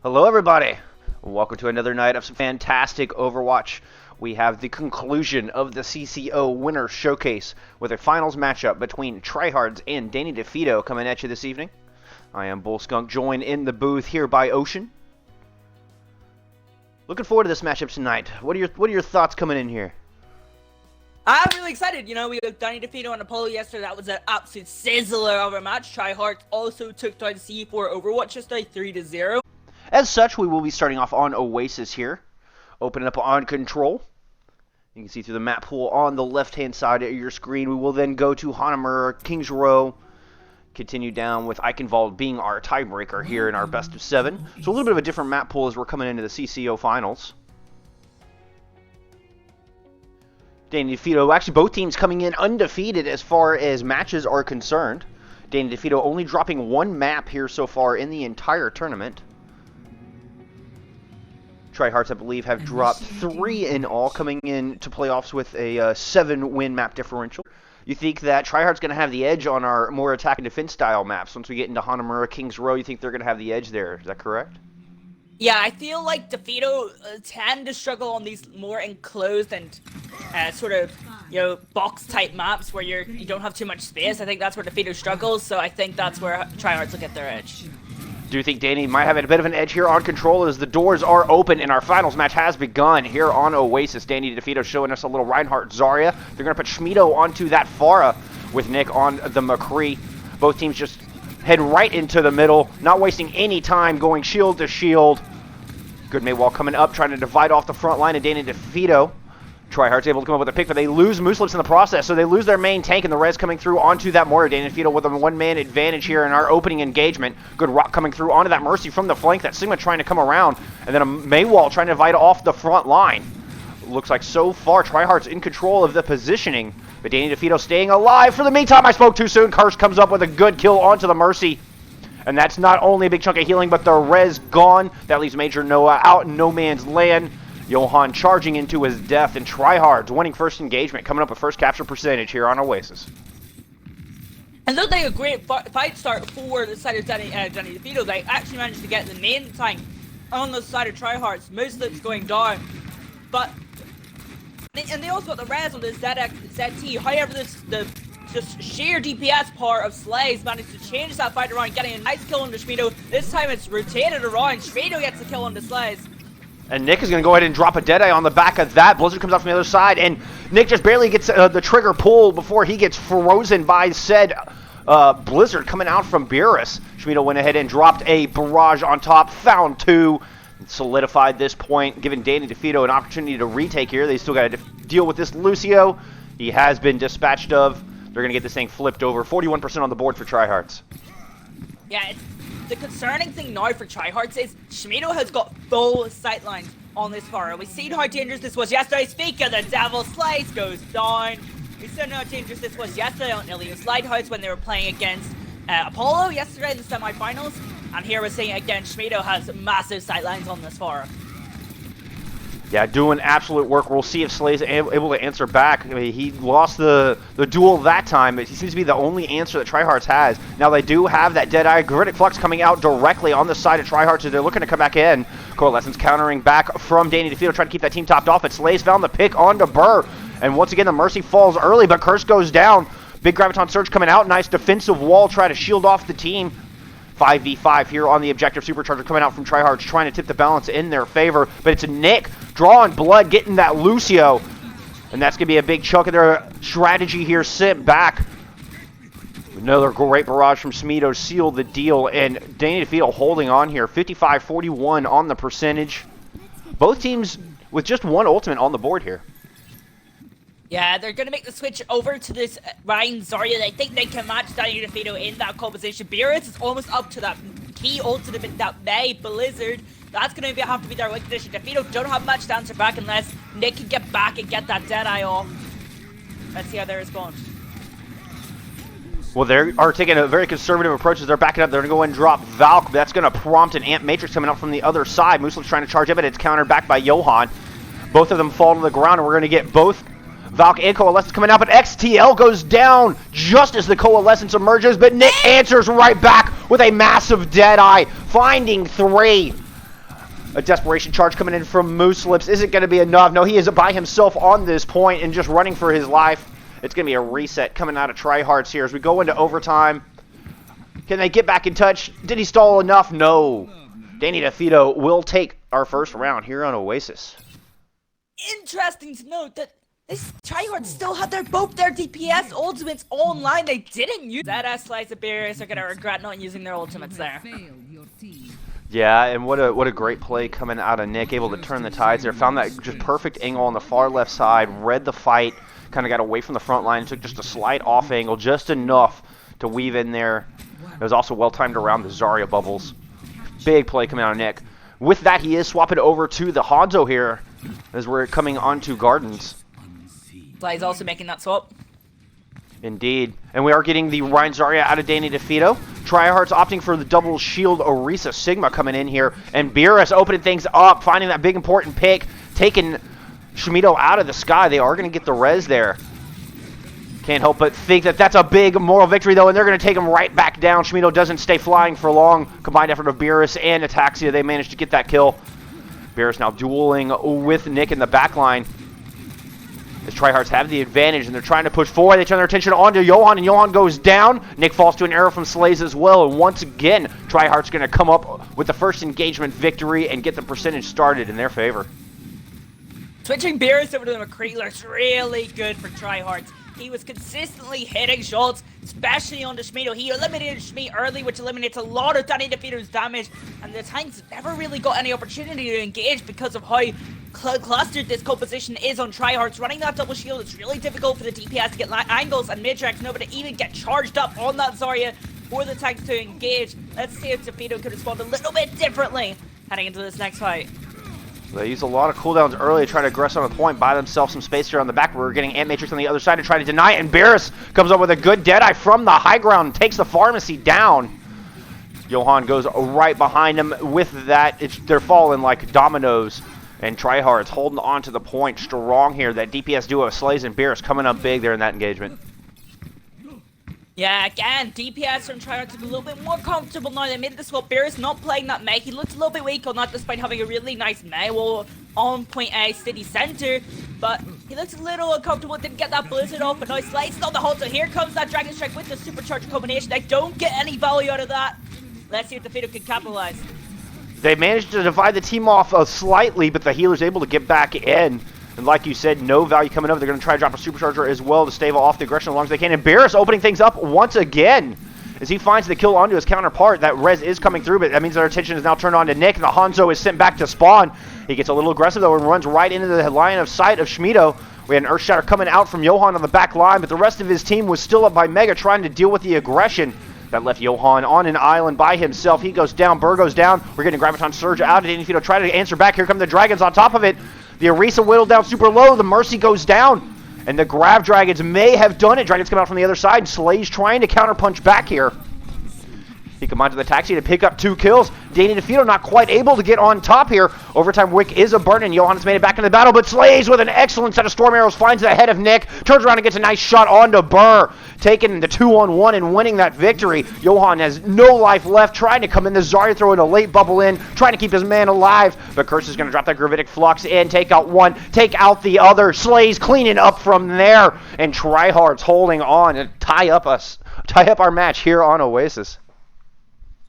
Hello everybody! Welcome to another night of some fantastic Overwatch. We have the conclusion of the CCO Winner Showcase with a finals matchup between Tryhardts and Defeato coming at you this evening. I am Bullskunk, joined in the booth here by Ocean. Looking forward to this matchup tonight. What are your thoughts coming in here? I'm really excited. You know, we got Defeato and Apollo yesterday. That was an absolute sizzler of a match. Tryhardts also took down C4 Overwatch yesterday 3-0. As such, we will be starting off on Oasis here. Opening up on Control. You can see through the map pool on the left-hand side of your screen. We will then go to Hanamura, Kings Row. Continue down with Eichenwald being our tiebreaker here in our best of 7. So a little bit of a different map pool as we're coming into the CCO finals. Defeato, actually both teams coming in undefeated as far as matches are concerned. Defeato only dropping one map here so far in the entire tournament. Tryhardts, I believe, have dropped 3 in all, coming into playoffs with a 7-win map differential. You think that Tryhardts going to have the edge on our more attack and defense style maps once we get into Hanamura, Kings Row? You think they're going to have the edge there? Is that correct? Yeah, I feel like Defeato tend to struggle on these more enclosed and sort of, box-type maps where you don't have too much space. I think that's where Defeato struggles, so I think that's where Tryhardts will get their edge. Do you think Danny might have a bit of an edge here on Control as the doors are open and our finals match has begun here on Oasis? Danny Defeato showing us a little Reinhardt Zarya. They're going to put Schmido onto that Pharah with Nick on the McCree. Both teams just head right into the middle, not wasting any time, going shield to shield. Good Maywall coming up, trying to divide off the front line, and Danny Defeato. Tryhardts able to come up with a pick, but they lose Mooselips in the process, so they lose their main tank, and the res coming through onto that Moira. Danny Defeato with a one-man advantage here in our opening engagement. Good rock coming through onto that Mercy from the flank. That Sigma trying to come around, and then a Maywall trying to divide off the front line. Looks like so far Tryhardts in control of the positioning, but Danny Defeato staying alive. For the meantime, I spoke too soon. Curse comes up with a good kill onto the Mercy. And that's not only a big chunk of healing, but the res gone. That leaves Major Noah out in no man's land. Johan charging into his death, and Tryhardts winning first engagement, coming up with first capture percentage here on Oasis. And looked like a great fight start for the side of Danny Defeato. They actually managed to get the main tank on the side of Tryhardts. Mooselips going down. And they also got the res on this ZT. However, the just sheer DPS part of Slays managed to change that fight around, getting a nice kill on the Schmido. This time it's rotated around. Schmido gets the kill on the Slays. And Nick is going to go ahead and drop a Deadeye on the back of that. Blizzard comes out from the other side, and Nick just barely gets the trigger pulled before he gets frozen by said Blizzard coming out from Beerus. Schmido went ahead and dropped a barrage on top, found 2, solidified this point, giving Danny Defeato an opportunity to retake here. They still got to deal with this Lucio. He has been dispatched of. They're going to get this thing flipped over. 41% on the board for Tryhardts. Yeah, the concerning thing now for Tryhardts is Schmido has got full sightlines on this Pharah. We've seen how dangerous this was yesterday. Speak of the devil, Slice goes down. We saw how dangerous this was yesterday on Ilios Lighthouse when they were playing against Apollo yesterday in the semi-finals. And here we're seeing again, Schmido has massive sightlines on this Pharah. Yeah, doing absolute work. We'll see if Slay's able to answer back. I mean, he lost the duel that time, but he seems to be the only answer that Tryhardts has. Now, they do have that Deadeye. Griddick Flux coming out directly on the side of Tryhardts as they're looking to come back in. Coalescence countering back from Danny Defeato, trying to keep that team topped off, but Slay's found the pick onto Burr. And once again, the Mercy falls early, but Curse goes down. Big Graviton Surge coming out. Nice defensive wall, try to shield off the team. 5v5 here on the objective. Supercharger coming out from Tryhardts, trying to tip the balance in their favor. But it's Nick drawing blood, getting that Lucio. And that's going to be a big chunk of their strategy here sent back. Another great barrage from Schmido sealed the deal. And Danny Defeato holding on here. 55-41 on the percentage. Both teams with just one ultimate on the board here. Yeah, they're going to make the switch over to this Ryan Zarya. They think they can match Danny Defeato in that composition. Beerus is almost up to that key ultimate that May Blizzard. That's going to have to be their win condition. Defeato don't have much to answer back unless Nick can get back and get that Deadeye off. Let's see how they respond. Well, they are taking a very conservative approach as they're backing up. They're going to go and drop Valk. That's going to prompt an Amp Matrix coming out from the other side. Mooselip's trying to charge it, but it's countered back by Johan. Both of them fall to the ground, and we're going to get both Valk and Coalescence coming out, but XTL goes down just as the Coalescence emerges, but Nick answers right back with a massive Deadeye, finding 3. A desperation charge coming in from Moose Lips. Is it going to be enough? No, he is by himself on this point and just running for his life. It's going to be a reset coming out of Tryhardts here as we go into overtime. Can they get back in touch? Did he stall enough? No. Danny Defeato will take our first round here on Oasis. Interesting to note that this Tryhardts still had both their DPS ultimates online. They didn't use that as Slice of Beerus are going to regret not using their ultimates there. Yeah, and what a great play coming out of Nick, able to turn the tides there. Found that just perfect angle on the far left side, read the fight, kind of got away from the front line, took just a slight off angle, just enough to weave in there. It was also well timed around the Zarya bubbles. Big play coming out of Nick. With that, he is swapping over to the Hanzo here as we're coming onto Gardens. Fly's also making that swap. Indeed. And we are getting the Ryan Zarya out of Danny Defeato. Tryhardts opting for the double shield Orisa Sigma coming in here. And Beerus opening things up, finding that big important pick, taking Shimido out of the sky. They are going to get the res there. Can't help but think that that's a big moral victory, though, and they're going to take him right back down. Shimido doesn't stay flying for long. Combined effort of Beerus and Ataxia, they managed to get that kill. Beerus now dueling with Nick in the backline. As Tryhardts have the advantage, and they're trying to push forward. They turn their attention onto Johan, and Johan goes down. Nick falls to an arrow from Slays as well, and once again, Tryhardts going to come up with the first engagement victory and get the percentage started in their favor. Switching Beerus over to the McCree looks really good for Tryhardts. He was consistently hitting shots, especially on the Shimido. He eliminated Shmi early, which eliminates a lot of Danny Defeato's damage, and the tanks never really got any opportunity to engage because of how clustered this composition is on Tryhardts. Running that double shield, it's really difficult for the DPS to get angles and mid-tracks, no, but to even get charged up on that Zarya for the tanks to engage. Let's see if Defeato could respond a little bit differently heading into this next fight. They use a lot of cooldowns early to try to aggress on the point, buy themselves some space here on the back. We're getting Ant Matrix on the other side to try to deny it, and Beerus comes up with a good Deadeye from the high ground and takes the pharmacy down. Johan goes right behind him with that. They're falling like dominoes, and Tryhardts holding on to the point strong here. That DPS duo of Slays and Beerus coming up big there in that engagement. Yeah, again, DPS from Tryhardts are a little bit more comfortable now. They made the swap. Beerus not playing that mech. He looked a little bit weak on that despite having a really nice mech wall on point A city center. But he looks a little uncomfortable. Didn't get that blizzard off, but now Slide's on the hold. So here comes that Dragon Strike with the supercharged combination. They don't get any value out of that. Let's see if Defeato can capitalize. They managed to divide the team off slightly, but the healer's able to get back in. And like you said, no value coming up. They're going to try to drop a supercharger as well to stave off the aggression as long as they can. And Beerus opening things up once again as he finds the kill onto his counterpart. That res is coming through, but that means their attention is now turned on to Nick. And the Hanzo is sent back to spawn. He gets a little aggressive, though, and runs right into the line of sight of Shimido. We had an Earthshatter coming out from Johan on the back line, but the rest of his team was still up by Mega trying to deal with the aggression. That left Johan on an island by himself. He goes down, Burr goes down. We're getting a Graviton Surge out of Defeato. Try to answer back. Here come the Dragons on top of it. The Orisa whittled down super low. The Mercy goes down. And the Grav Dragons may have done it. Dragons come out from the other side. And Slay's trying to counterpunch back here. He combined to the taxi to pick up 2 kills. Danny Defeato not quite able to get on top here. Overtime Wick is a burn, and Johannes made it back into the battle, but Slays with an excellent set of Storm Arrows finds the head of Nick, turns around and gets a nice shot onto Burr, taking the 2-on-1 and winning that victory. Johan has no life left, trying to come in. The Zarya throwing a late bubble in, trying to keep his man alive, but Curse is going to drop that Gravitic Flux in, take out one, take out the other. Slays cleaning up from there, and Tryhardts holding on and tie up our match here on Oasis.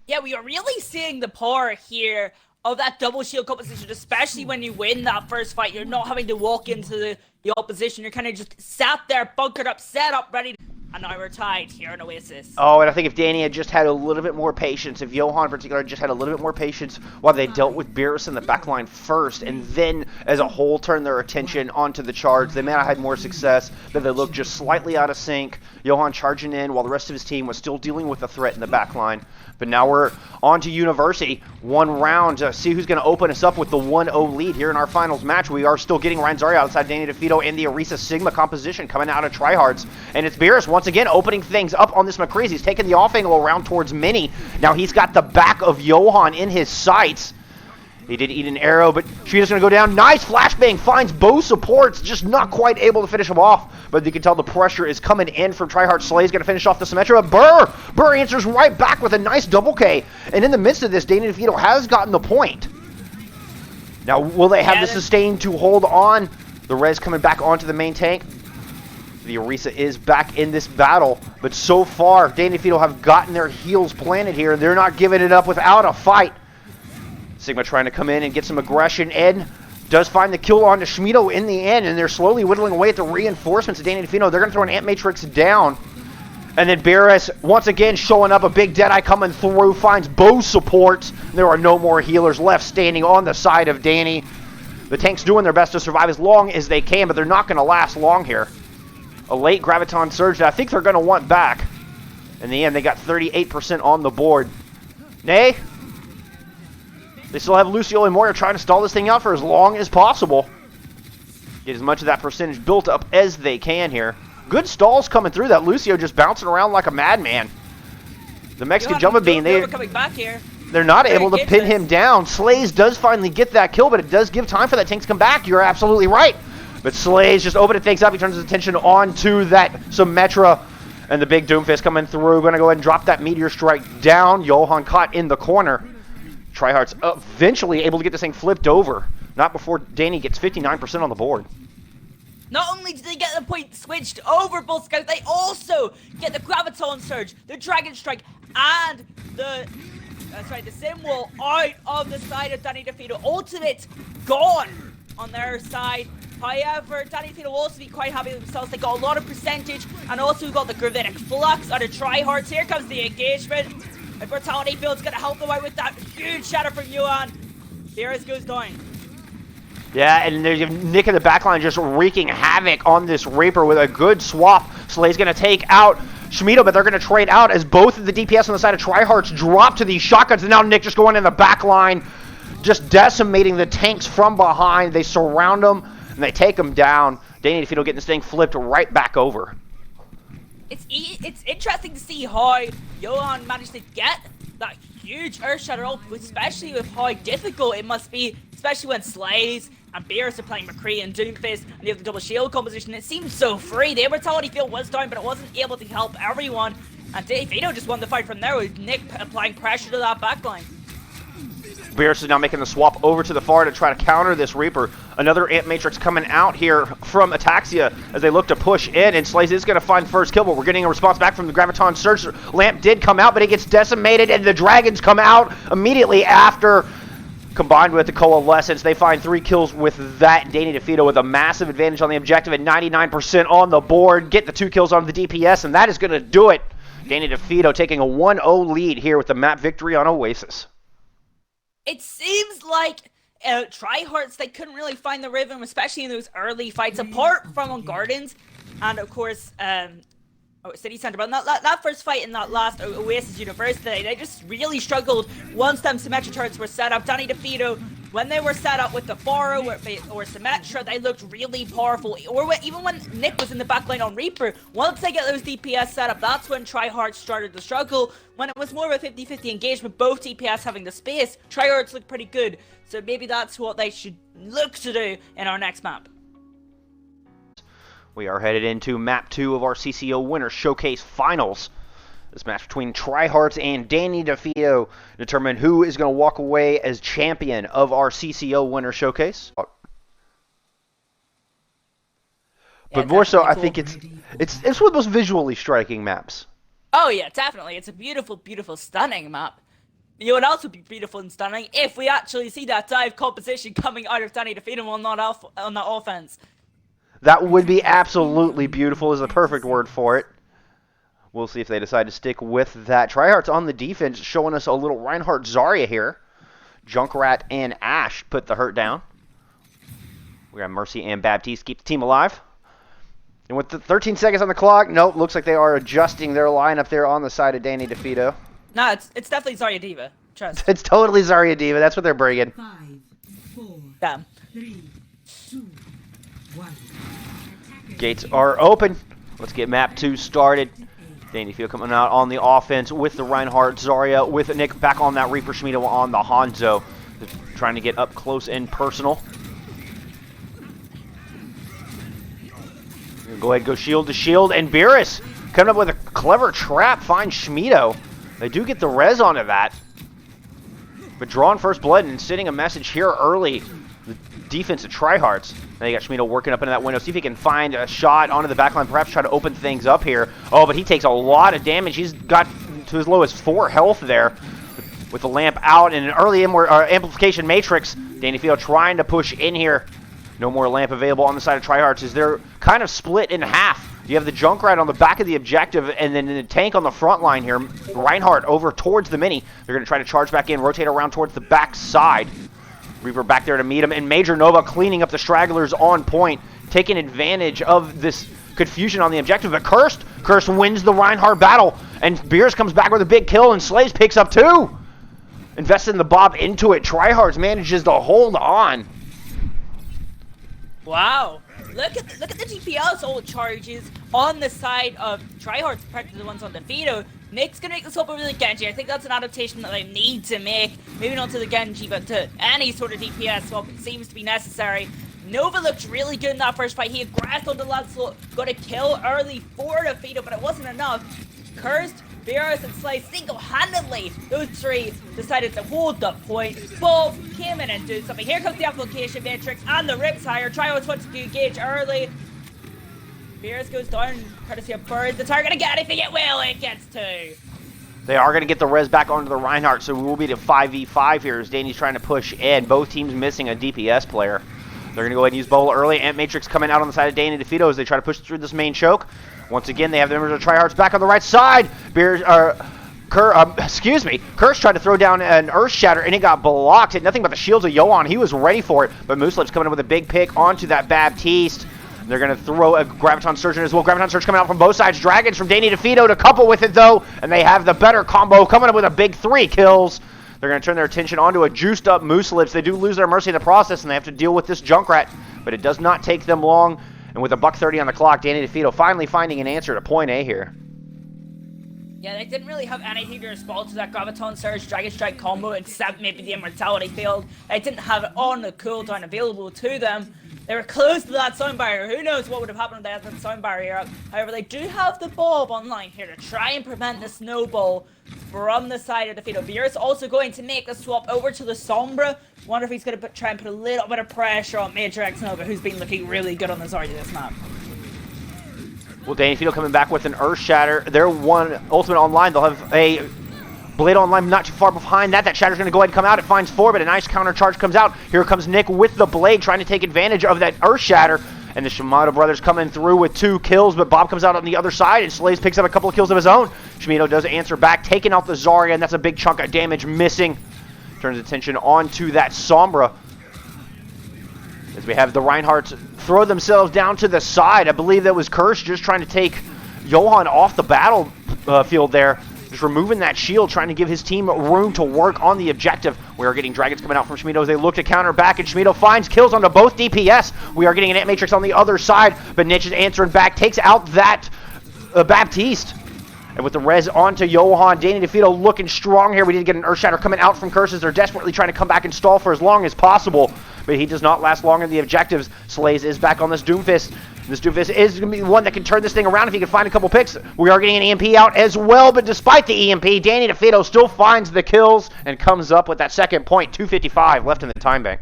Yeah, we are really seeing the power here of that double shield composition, especially when you win that first fight. You're not having to walk into the opposition. You're kind of just sat there, bunkered up, set up, ready. And now we're tied here in Oasis. Oh, and I think if Danny had just had a little bit more patience, if Johan in particular just had a little bit more patience while they dealt with Beerus in the backline first, and then as a whole turned their attention onto the charge, they may have had more success, but they looked just slightly out of sync. Johan charging in while the rest of his team was still dealing with the threat in the backline. But now we're on to University. One round to see who's going to open us up with the 1-0 lead here in our finals match. We are still getting Ryan Zarya outside Danny Defeato and the Orisa Sigma composition coming out of Tryhardts. And it's Beerus once again opening things up on this McCree. He's taking the off angle around towards Mini. Now he's got the back of Johan in his sights. He did eat an arrow, but Shimido's going to go down. Nice flashbang, finds both supports, just not quite able to finish him off. But you can tell the pressure is coming in from Tryhardts. Slay's going to finish off the Symmetra. Burr answers right back with a nice double K. And in the midst of this, Danny Defeato has gotten the point. Now, will they have Yeah, the they're- sustain to hold on? The res coming back onto the main tank. The Orisa is back in this battle, but so far, Danny Defeato have gotten their heels planted here. They're not giving it up without a fight. Sigma trying to come in and get some aggression in. Does find the kill on to Schmido in the end, and they're slowly whittling away at the reinforcements of Danny Defeato. They're going to throw an Ant Matrix down. And then Barris, once again, showing up, a big Deadeye coming through, finds bow support. There are no more healers left standing on the side of Danny. The tank's doing their best to survive as long as they can, but they're not going to last long here. A late Graviton Surge that I think they're going to want back. In the end, they got 38% on the board. Nay? They still have Lucio and Moira trying to stall this thing out for as long as possible. Get as much of that percentage built up as they can here. Good stalls coming through. That Lucio just bouncing around like a madman. The Mexican Jumbo Bean, coming back here. they're not able to pin him down. Slays does finally get that kill, but it does give time for that tank to come back. You're absolutely right. But Slays just opening things up. He turns his attention onto that Symmetra. And the big Doomfist coming through. Going to go ahead and drop that Meteor Strike down. Johan caught in the corner. Tryhardts eventually able to get this thing flipped over. Not before Danny gets 59% on the board. Not only did they get the point switched over Bull Scout, they also get the Graviton Surge, the Dragon Strike, and the Sim Wall out of the side of Danny Defeato. Ultimate gone on their side. However, Danny Defeato will also be quite happy with themselves. They got a lot of percentage, and also we got the Gravitic Flux out of Tryhardts. Here comes the engagement. And Brutality Build's gonna help them out with that huge shatter from Yuan. Beerus goes down. Yeah, and there's Nick in the backline just wreaking havoc on this Reaper with a good swap. Slay's going to take out Schmido, but they're going to trade out as both of the DPS on the side of Tryhardts drop to these shotguns. And now Nick just going in the backline, just decimating the tanks from behind. They surround them, and they take them down. Danny Defeato getting this thing flipped right back over. It's interesting to see how Johan managed to get that huge Earth Shatter ult, especially with how difficult it must be, especially when Slays and Beerus are playing McCree and Doomfist, and you have the double shield composition. It seems so free. The Immortality Field was down, but it wasn't able to help everyone. And Defeato just won the fight from there with Nick applying pressure to that backline. Beerus is now making the swap over to the far to try to counter this Reaper. Another Ant Matrix coming out here from Ataxia as they look to push in, and Slays is going to find first kill, but we're getting a response back from the Graviton Surge. Lamp did come out, but it gets decimated, and the Dragons come out immediately after. Combined with the Coalescence, they find 3 kills with that. Danny Defeato with a massive advantage on the objective at 99% on the board. Get the 2 kills on the DPS, and that is going to do it. Danny Defeato taking a 1-0 lead here with the map victory on Oasis. It seems like Tryhardts, they couldn't really find the rhythm, especially in those early fights, apart from on Gardens, and of course, City Center. But that first fight in that last Oasis University, they just really struggled once them Symmetra turrets were set up. Danny Defeato, when they were set up with the Pharaoh or Symmetra, they looked really powerful. Or even when Nick was in the backline on Reaper, once they get those DPS set up, that's when Tryhardts started to struggle. When it was more of a 50-50 engagement, both DPS having the space, Tryhardts looked pretty good. So maybe that's what they should look to do in our next map. We are headed into Map 2 of our CCO Winter Showcase Finals. This match between Tryhardts and Danny Defeato determine who is going to walk away as champion of our CCO Winter Showcase. But more so, I think it's one of the most visually striking maps. Oh yeah, definitely. It's a beautiful, beautiful, stunning map. You know what else would be beautiful and stunning? If we actually see that dive composition coming out of Danny Defeato on that offense. That would be absolutely beautiful is the perfect word for it. We'll see if they decide to stick with that. Tryhardts on the defense showing us a little Reinhardt Zarya here. Junkrat and Ash put the hurt down. We got Mercy and Baptiste keep the team alive. And with the 13 seconds on the clock, nope, looks like they are adjusting their lineup there on the side of Danny Defeato. No, it's definitely Zarya Diva. Trust. It's totally Zarya Diva. That's what they're bringing. 5, 4, Damn. 3, 2, 1. Gates are open. Let's get map 2 started. Danny Defeato coming out on the offense with the Reinhardt Zarya, with Nick back on that Reaper Schmido on the Hanzo. Trying to get up close and personal. Go ahead, go shield to shield, and Beerus coming up with a clever trap, finds Schmido. They do get the res onto that. But drawing first blood and sending a message here early. The defense of Tryhardts. Now you got Schmiedo working up into that window. See if he can find a shot onto the backline. Perhaps try to open things up here. Oh, but he takes a lot of damage. He's got to as low as 4 health there. With the lamp out and an early amplification matrix. Defeato trying to push in here. No more lamp available on the side of Tryhardts as they're kind of split in half. You have the Junkrat on the back of the objective and then the tank on the front line here. Reinhardt over towards the mini. They're going to try to charge back in, rotate around towards the back side. Reaper back there to meet him, and Major Nova cleaning up the stragglers on point, taking advantage of this confusion on the objective. But Cursed wins the Reinhardt battle, and Beers comes back with a big kill, and Slaves picks up 2. Investing the Bob into it. Tryhardts manages to hold on. Wow. Look at the DPS ult charges on the side of Tryhardts compared to the ones on Defeato. Nick's gonna make the swap over to the Genji. I think that's an adaptation that they need to make. Maybe not to the Genji, but to any sort of DPS swap. It seems to be necessary. Nova looked really good in that first fight. He aggressed on the Lancelot, got a kill early for Defeato, but it wasn't enough. Cursed, Beerus, and Slice single-handedly, those 3 decided to hold the point. Both came in and did something. Here comes the application matrix and the rips higher. Tryhardts wants to engage early. Beerus goes down, courtesy of Bird. The target to get anything it will, it gets 2. They are going to get the res back onto the Reinhardt, so we will be to 5v5 here as Danny's trying to push in. Both teams missing a DPS player. They're going to go ahead and use Bowl early. Ant Matrix coming out on the side of Danny Defeato as they try to push through this main choke. Once again, they have the members of Tryhardts back on the right side. Curse tried to throw down an Earth Shatter, and it got blocked. Hit nothing but the shields of Johan. He was ready for it, but Mooselip's coming in with a big pick onto that Baptiste. They're going to throw a Graviton Surgeon as well. Graviton Surge coming out from both sides. Dragons from Danny Defeato to couple with it, though, and they have the better combo coming up with a big 3 kills. They're going to turn their attention onto a juiced-up Mooselips. They do lose their Mercy in the process, and they have to deal with this Junkrat, but it does not take them long. And with a $1:30 on the clock, Danny Defeato finally finding an answer to point A here. Yeah, they didn't really have anything to respond to that Graviton Surge Dragon Strike combo except maybe the Immortality field. They didn't have it on the cooldown available to them. They were close to that sound barrier. Who knows what would have happened if they had that sound barrier up. However, they do have the Bob online here to try and prevent the snowball from the side of Defeato. Beerus also going to make the swap over to the Sombra. Wonder if he's going to try and put a little bit of pressure on Major X Nova, who's been looking really good on the Zarya this map. Well, Danny Defeato coming back with an Earth Shatter. They're one ultimate online. They'll have a Blade online not too far behind that. That Shatter's going to go ahead and come out. It finds 4, but a nice counter charge comes out. Here comes Nick with the Blade trying to take advantage of that Earth Shatter. And the Shimano brothers coming through with 2 kills, but Bob comes out on the other side, and Slays picks up a couple of kills of his own. Shimano does answer back, taking out the Zarya, and that's a big chunk of damage missing. Turns attention onto that Sombra. As we have the Reinhardts throw themselves down to the side. I believe that was Curse just trying to take Johan off the battlefield there. Just removing that shield, trying to give his team room to work on the objective. We are getting Dragons coming out from Shmiedo as they look to counter back, and Shmiedo finds kills onto both DPS. We are getting an Ant Matrix on the other side, but Niche is answering back, takes out that Baptiste. And with the res onto Johan, Danny Defeato looking strong here. We did get an Earth Shatter coming out from Curses. They're desperately trying to come back and stall for as long as possible, but he does not last long in the objectives. Slays is back on this Doomfist. This Doomfist is going to be one that can turn this thing around if he can find a couple picks. We are getting an EMP out as well, but despite the EMP, Danny Defeato still finds the kills and comes up with that second point. 2:55 left in the time bank.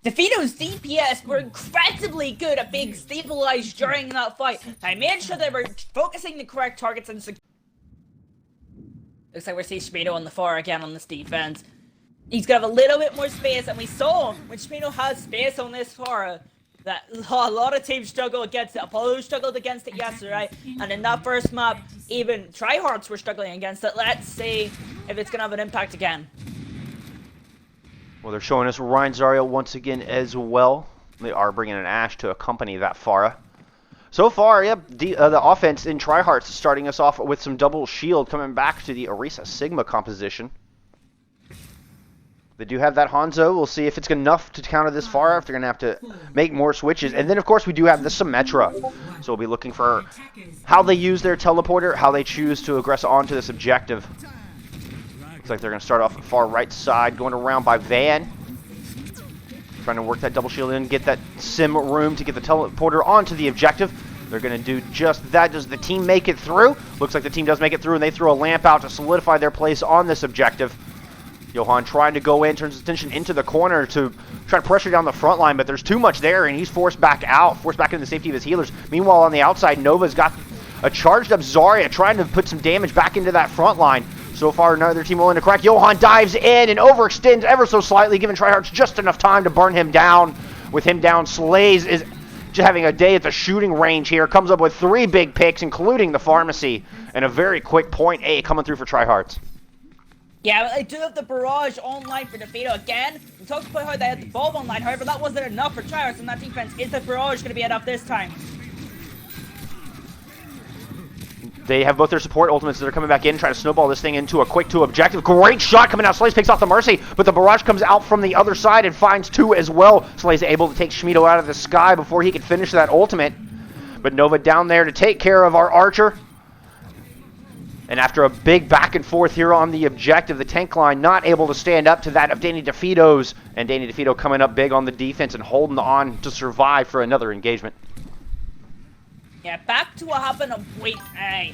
Defeato's DPS were incredibly good at being stabilized during that fight. They made sure they were focusing the correct targets and looks like we're seeing Shmiedo on the far again on this defense. He's gonna have a little bit more space, and we saw when Shmiedo has space on this far that a lot of teams struggle against it. Apollo struggled against it yesterday, and in that first map, even Tryhardts were struggling against it. Let's see if it's gonna have an impact again. Well, they're showing us Ryan Zarya once again as well. They are bringing an Ashe to accompany that Pharah. So far, yep, the offense in Tryhardts starting us off with some double shield coming back to the Orisa Sigma composition. They do have that Hanzo. We'll see if it's enough to counter this Pharah, if they're going to have to make more switches. And then, of course, we do have the Symmetra. So we'll be looking for how they use their teleporter, how they choose to aggress onto this objective. Looks like they're going to start off at far right side, going around by Van. Trying to work that double shield in, get that sim room to get the teleporter onto the objective. They're going to do just that. Does the team make it through? Looks like the team does make it through, and they throw a lamp out to solidify their place on this objective. Johan trying to go in, turns his attention into the corner to try to pressure down the front line, but there's too much there, and he's forced back into the safety of his healers. Meanwhile, on the outside, Nova's got a charged up Zarya trying to put some damage back into that front line. So far, neither team willing to crack. Johan dives in and overextends ever so slightly, giving Tryhardts just enough time to burn him down. With him down, Slays is just having a day at the shooting range here. Comes up with 3 big picks, including the pharmacy, and a very quick point A coming through for Tryhardts. Yeah, they do have the barrage online for Defeato again. We talked about how they had the bulb online, however, that wasn't enough for Tryhardts in that defense. Is the barrage going to be enough this time? They have both their support ultimates that are coming back in, trying to snowball this thing into a quick 2 objective. Great shot coming out. Slays picks off the Mercy, but the barrage comes out from the other side and finds 2 as well. Slays able to take Schmido out of the sky before he can finish that ultimate. But Nova down there to take care of our Archer. And after a big back and forth here on the objective, the tank line not able to stand up to that of Danny Defeato's. And Danny Defeato coming up big on the defense and holding on to survive for another engagement. Yeah, back to what happened on point A.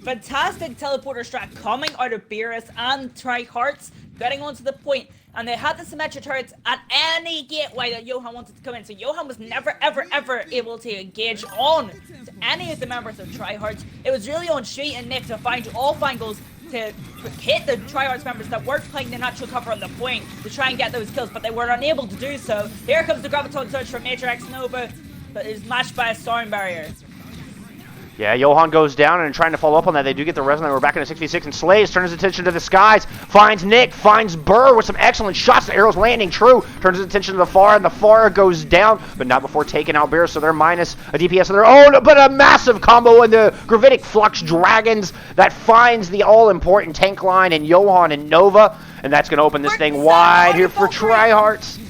Fantastic teleporter strat coming out of Beerus and Tryhardts getting onto the point, and they had the symmetric turrets at any gateway that Johan wanted to come in, so Johan was never ever able to engage on to any of the members of Tryhardts. It was really on She and Nick to find off angles to hit the Tryhardts members that weren't playing the natural cover on the point to try and get those kills, but they were unable to do so. Here comes the Graviton Surge from Major X Nova, but is matched by a Storm Barrier. Yeah, Johan goes down, and trying to follow up on that, they do get the resonate. We're back in a 6v6, and Slays turns his attention to the skies, finds Nick, finds Burr with some excellent shots. The arrow's landing true, turns his attention to the Pharah, and the Pharah goes down, but not before taking out Beerus, so they're minus a DPS of their own, but a massive combo in the Gravitic Flux Dragons that finds the all-important tank line in Johan and Nova, and that's going to open this thing wide here for Tryhardts.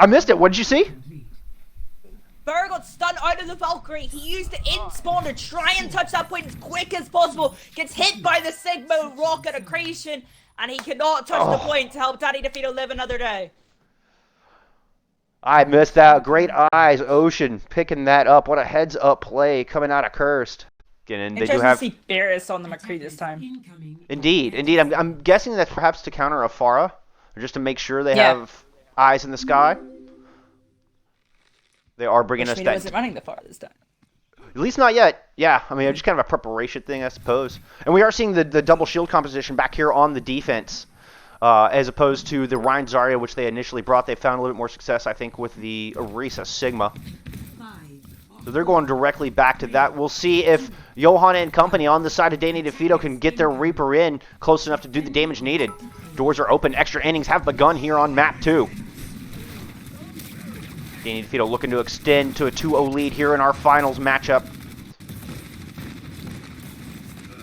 I missed it. What did you see? Burr got stunned out of the Valkyrie. He used the in-spawn to try and touch that point as quick as possible. Gets hit by the Sigma rocket accretion, and he cannot touch the point to help Danny Defeato live another day. I missed out. Great eyes, Ocean, picking that up. What a heads-up play coming out of Cursed. And they do have to see Beerus on the McCree this time. Indeed. I'm guessing that's perhaps to counter a Pharah, or just to make sure they have eyes in the sky. They are bringing us that. Wasn't running the Pharah this time. At least not yet. Yeah, I mean, just kind of a preparation thing, I suppose. And we are seeing the double shield composition back here on the defense, as opposed to the Rhine Zarya, which they initially brought. They found a little bit more success, I think, with the Orisa Sigma. So they're going directly back to that. We'll see if Johan and company on the side of Danny Defeato can get their Reaper in close enough to do the damage needed. Doors are open. Extra innings have begun here on map 2. Danny Defeato looking to extend to a 2-0 lead here in our finals matchup.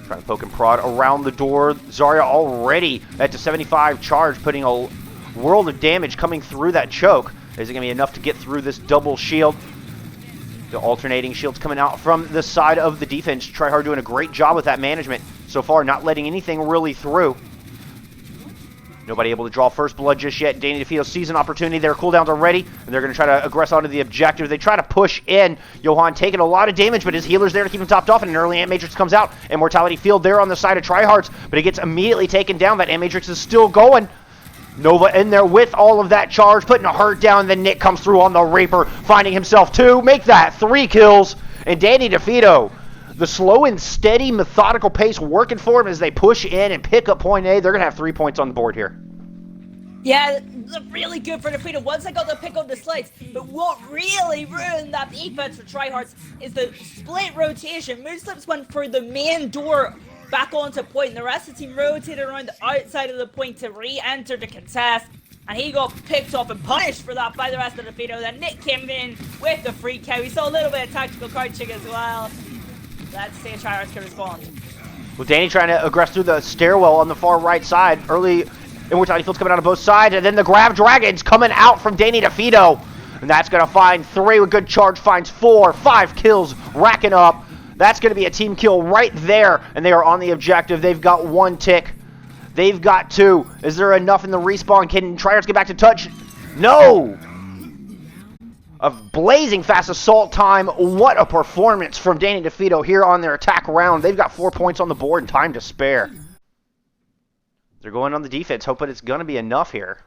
Trying to poke and prod around the door. Zarya already at the 75 charge, putting a world of damage coming through that choke. Is it going to be enough to get through this double shield? The alternating shields coming out from the side of the defense. Tryhard doing a great job with that management so far, not letting anything really through. Nobody able to draw first blood just yet. Danny Defeato sees an opportunity. Their cooldowns are ready, and they're going to try to aggress onto the objective. They try to push in. Johan taking a lot of damage, but his healer's there to keep him topped off, and an early Ant Matrix comes out. Immortality Field there on the side of Tryhardts, but it gets immediately taken down. That Ant Matrix is still going. Nova in there with all of that charge, putting a hurt down. Then Nick comes through on the Reaper, finding himself 2. Make that 3 kills. And Danny Defeato, the slow and steady, methodical pace working for him as they push in and pick up point A. They're going to have 3 points on the board here. Yeah, really good for Defeato once they got the pick on the slides. But what really ruined that defense for Tryhardts is the split rotation. Moonslips went for the main door back onto point, and the rest of the team rotated around the outside of the point to re-enter the contest. And he got picked off and punished for that by the rest of Defeato. Then Nick came in with the free kill. We saw a little bit of tactical crouching as well. Let's see if Tryhardts can respond. Well, Danny trying to aggress through the stairwell on the far right side. Early Immortality Field's coming out of both sides, and then the Grav Dragons coming out from Danny Defeato. And that's going to find 3 with good charge, finds 4, 5 kills, racking up. That's going to be a team kill right there, and they are on the objective. They've got 1 tick. They've got 2. Is there enough in the respawn? Can Tryhardts get back to touch? No! A blazing fast assault time. What a performance from Danny Defeato here on their attack round. They've got 4 points on the board and time to spare. They're going on the defense, hoping it's going to be enough here.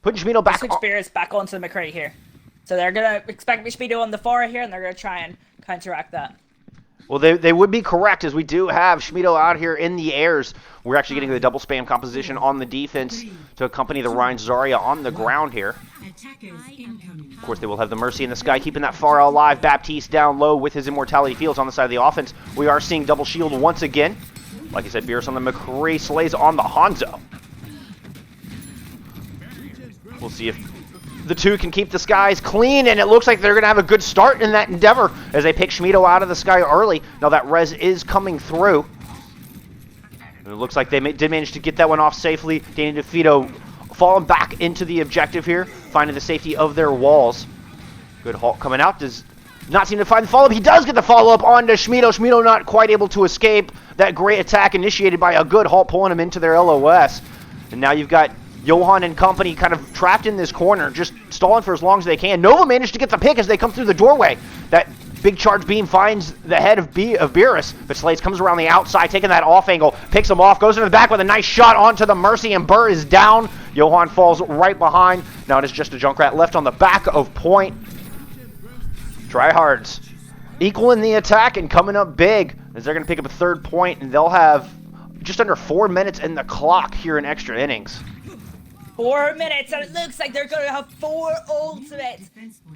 Putting Schmiedo back Switch on. Beerus back onto the McCree here. So they're going to expect Schmiedo on the Fora here, and they're going to try and counteract that. Well, they would be correct, as we do have Schmiedo out here in the airs. We're actually getting the double spam composition on the defense to accompany the Ryan Zarya on the ground here. Attackers incoming. Of course, they will have the Mercy in the sky, keeping that Pharah alive. Baptiste down low with his Immortality Fields on the side of the offense. We are seeing double shield once again. Like I said, Beerus on the McCree, Slays on the Hanzo. We'll see if the two can keep the skies clean, and it looks like they're going to have a good start in that endeavor as they pick Schmiedo out of the sky early. Now that res is coming through. And it looks like they did manage to get that one off safely. Danny Defeato falling back into the objective here, finding the safety of their walls. Good halt coming out. Does not seem to find the follow-up. He does get the follow-up onto Schmiedo. Schmiedo not quite able to escape that great attack initiated by a good halt, pulling him into their LOS. And now you've got Johan and company kind of trapped in this corner, just stalling for as long as they can. Nova managed to get the pick as they come through the doorway. That big charge beam finds the head of Beerus, but Slates comes around the outside, taking that off angle, picks him off, goes into the back with a nice shot onto the Mercy, and Burr is down. Johan falls right behind. Now it is just a Junkrat left on the back of point. Tryhardts equaling the attack and coming up big as they're going to pick up a third point, and they'll have just under 4 minutes in the clock here in extra innings. 4 minutes, and it looks like they're going to have 4 ultimates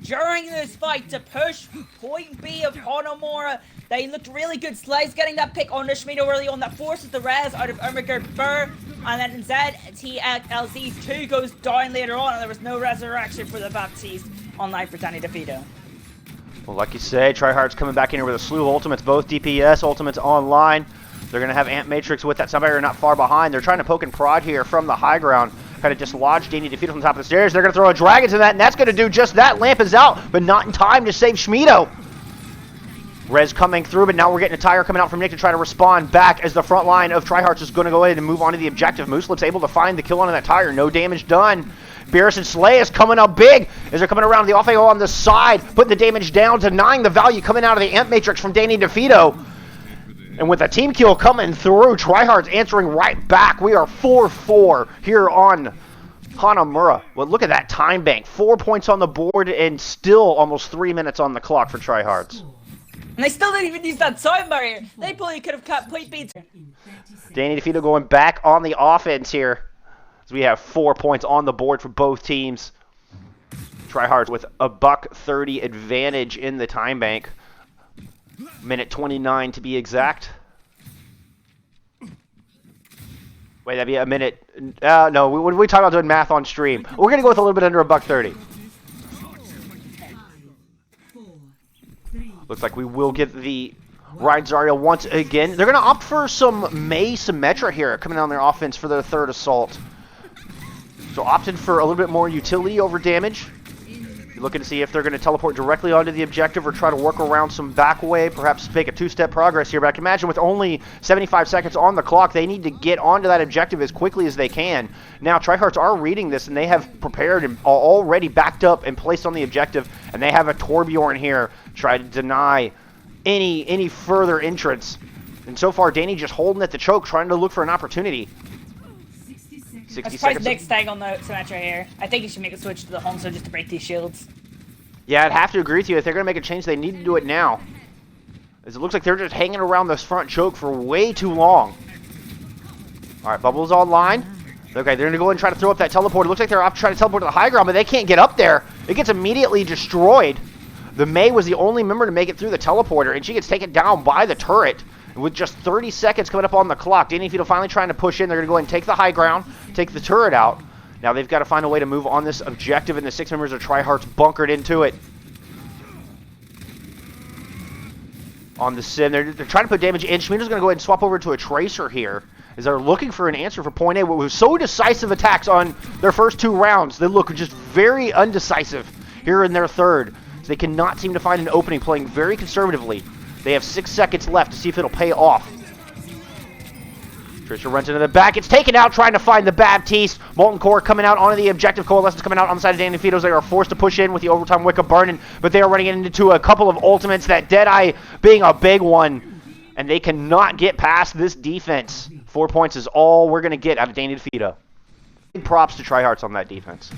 during this fight to push point B of Hanamura. They looked really good. Slice getting that pick on Schmiedo early on that forces the res out of Ermagerd Burr, and then ZTLZ 2 goes down later on, and there was no resurrection for the Baptiste online for Danny Defeato. Well, like you say, Tryhardts coming back in here with a slew of ultimates, both DPS ultimates online. They're going to have Ant Matrix with that Sunbarrier not far behind. They're trying to poke and prod here from the high ground. Kind of dislodge Danny Defeato from the top of the stairs. They're going to throw a dragon to that, and that's going to do just that. Lamp is out, but not in time to save Schmiedo. Rez coming through, but now we're getting a tire coming out from Nick to try to respond back as the front line of Tryhardts is going to go ahead and move on to the objective. Mooselip's able to find the kill onto that tire. No damage done. Beerus and Slay is coming up big as they're coming around the off angle on the side, putting the damage down, denying the value coming out of the Amp Matrix from Danny Defeato. And with a team kill coming through, Tryhardts answering right back. We are 4-4 here on Hanamura. Well, look at that time bank. 4 points on the board and still almost 3 minutes on the clock for Tryhardts. And they still didn't even use that sound barrier. They probably could have cut point beats. Danny Defeato going back on the offense here. As we have 4 points on the board for both teams. Tryhardts with a $130 advantage in the time bank. Minute 29 to be exact. Wait, that'd be a minute. No, we talk about doing math on stream. We're going to go with a little bit under $130. Looks like we will get the Ryan Zarya once again. They're going to opt for some May Symmetra here coming on their offense for their third assault. So opted for a little bit more utility over damage. Looking to see if they're going to teleport directly onto the objective or try to work around some back way, perhaps make a two-step progress here. But I can imagine with only 75 seconds on the clock, they need to get onto that objective as quickly as they can. Now, Tryhardts are reading this, and they have prepared and already backed up and placed on the objective, and they have a Torbjorn here try to deny any further entrance. And so far, Danny just holding at the choke, trying to look for an opportunity. 60 seconds. Nick's tag on the Symmetra here. I think you should make a switch to the Hanzo just to break these shields. Yeah, I'd have to agree with you. If they're going to make a change, they need to do it now. As it looks like they're just hanging around this front choke for way too long. All right, Bubble's online. Okay, they're going to go ahead and try to throw up that teleport. It looks like they're off to try to teleport to the high ground, but they can't get up there. It gets immediately destroyed. The May was the only member to make it through the teleporter, and she gets taken down by the turret. With just 30 seconds coming up on the clock, Danny Defeato finally trying to push in. They're going to go ahead and take the high ground, take the turret out. Now they've got to find a way to move on this objective, and the 6 members of Tryhardts bunkered into it. On the sim, they're trying to put damage in. Schmiedo's going to go ahead and swap over to a Tracer here, as they're looking for an answer for point A. What was so decisive attacks on their first 2 rounds, they look just very undecisive here in their third. So they cannot seem to find an opening, playing very conservatively. They have 6 seconds left to see if it'll pay off. Tracer runs into the back. It's taken out trying to find the Baptiste. Molten Core coming out onto the objective. Coalescence coming out on the side of Danny Defeato. They are forced to push in with the overtime Wicca burning, but they are running into a couple of ultimates. That Deadeye being a big one. And they cannot get past this defense. 4 points is all we're going to get out of Danny Defeato. Big props to Tryhardts on that defense.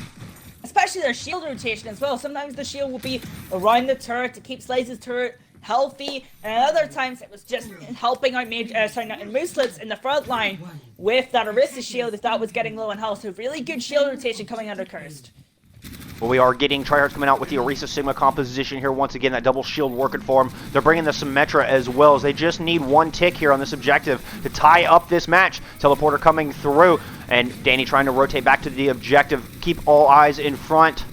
Especially their shield rotation as well. Sometimes the shield will be around the turret to keep Slaze's turret healthy, and at other times it was just helping out Mooslips in the front line with that Orisa shield if that was getting low on health. So really good shield rotation coming under Cursed. Well, we are getting Tryhardts coming out with the Orisa Sigma composition here once again. That double shield working for them. They're bringing the Symmetra as well, as they just need one tick here on this objective to tie up this match. Teleporter coming through, and Danny trying to rotate back to the objective. Keep all eyes in front.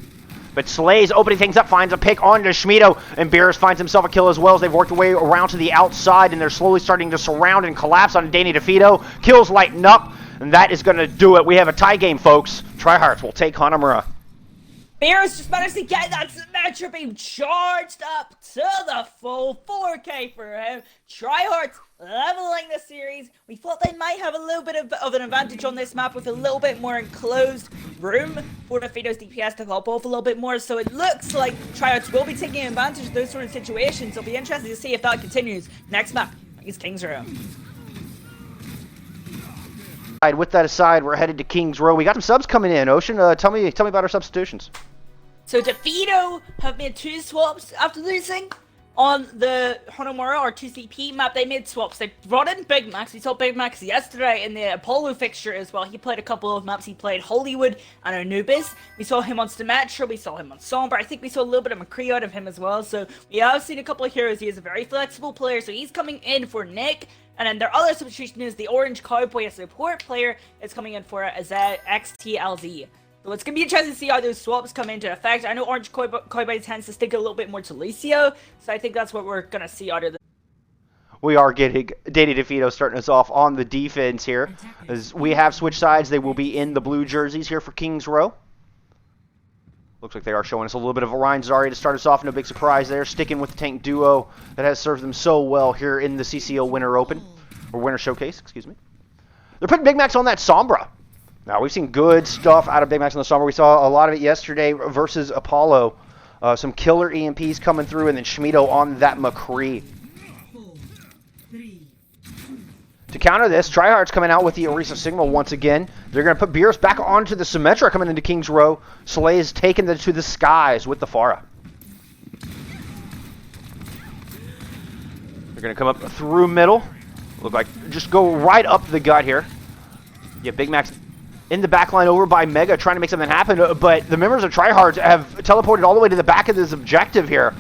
But Slays opening things up, finds a pick onto Schmido, and Beerus finds himself a kill as well as they've worked their way around to the outside, and they're slowly starting to surround and collapse on Danny Defeato. Kills lighten up, and that is going to do it. We have a tie game, folks. Tryhardts will take Hanamura. Beerus just managed to get that Symmetra beam charged up to the full 4K for him. Tryhardts leveling the series. We thought they might have a little bit of an advantage on this map with a little bit more enclosed room for Defeato's DPS to hop off a little bit more. So it looks like Tryhardts will be taking advantage of those sort of situations. It'll be interesting to see if that continues. Next map is King's Row. With that aside, we're headed to King's Row. We got some subs coming in. Ocean, tell me about our substitutions. So Defeato have made 2 swaps after losing. On the Hanamura or 2CP map, they made swaps. They brought in Big Max. We saw Big Max yesterday in the Apollo fixture as well. He played a couple of maps. He played Hollywood and Anubis. We saw him on Symmetra. We saw him on Sombra. I think we saw a little bit of McCree out of him as well. So we have seen a couple of heroes. He is a very flexible player. So he's coming in for Nick. And then their other substitution is the Orange Cowboy, a support player, is coming in for XTLZ. So it's going to be interesting to see how those swaps come into effect. I know Orange Cowboy tends to stick a little bit more to Lucio, so I think that's what we're going to see out of this. We are getting Danny Defeato starting us off on the defense here. As we have switched sides, they will be in the blue jerseys here for King's Row. Looks like they are showing us a little bit of Orion Zarya to start us off. No big surprise there. Sticking with the tank duo that has served them so well here in the CCO Winter Open, or Winter Showcase, excuse me. They're putting Big Max on that Sombra. Now, we've seen good stuff out of Big Max in the summer. We saw a lot of it yesterday versus Apollo. Some killer EMPs coming through, and then Schmido on that McCree. To counter this, Tryhardts coming out with the Orisa Signal once again. They're going to put Beerus back onto the Symmetra coming into King's Row. Soleil is taking them to the skies with the Pharah. They're going to come up through middle. Look like just go right up the gut here. Yeah, Big Max in the back line over by Mega trying to make something happen, but the members of Tryhardts have teleported all the way to the back of this objective here.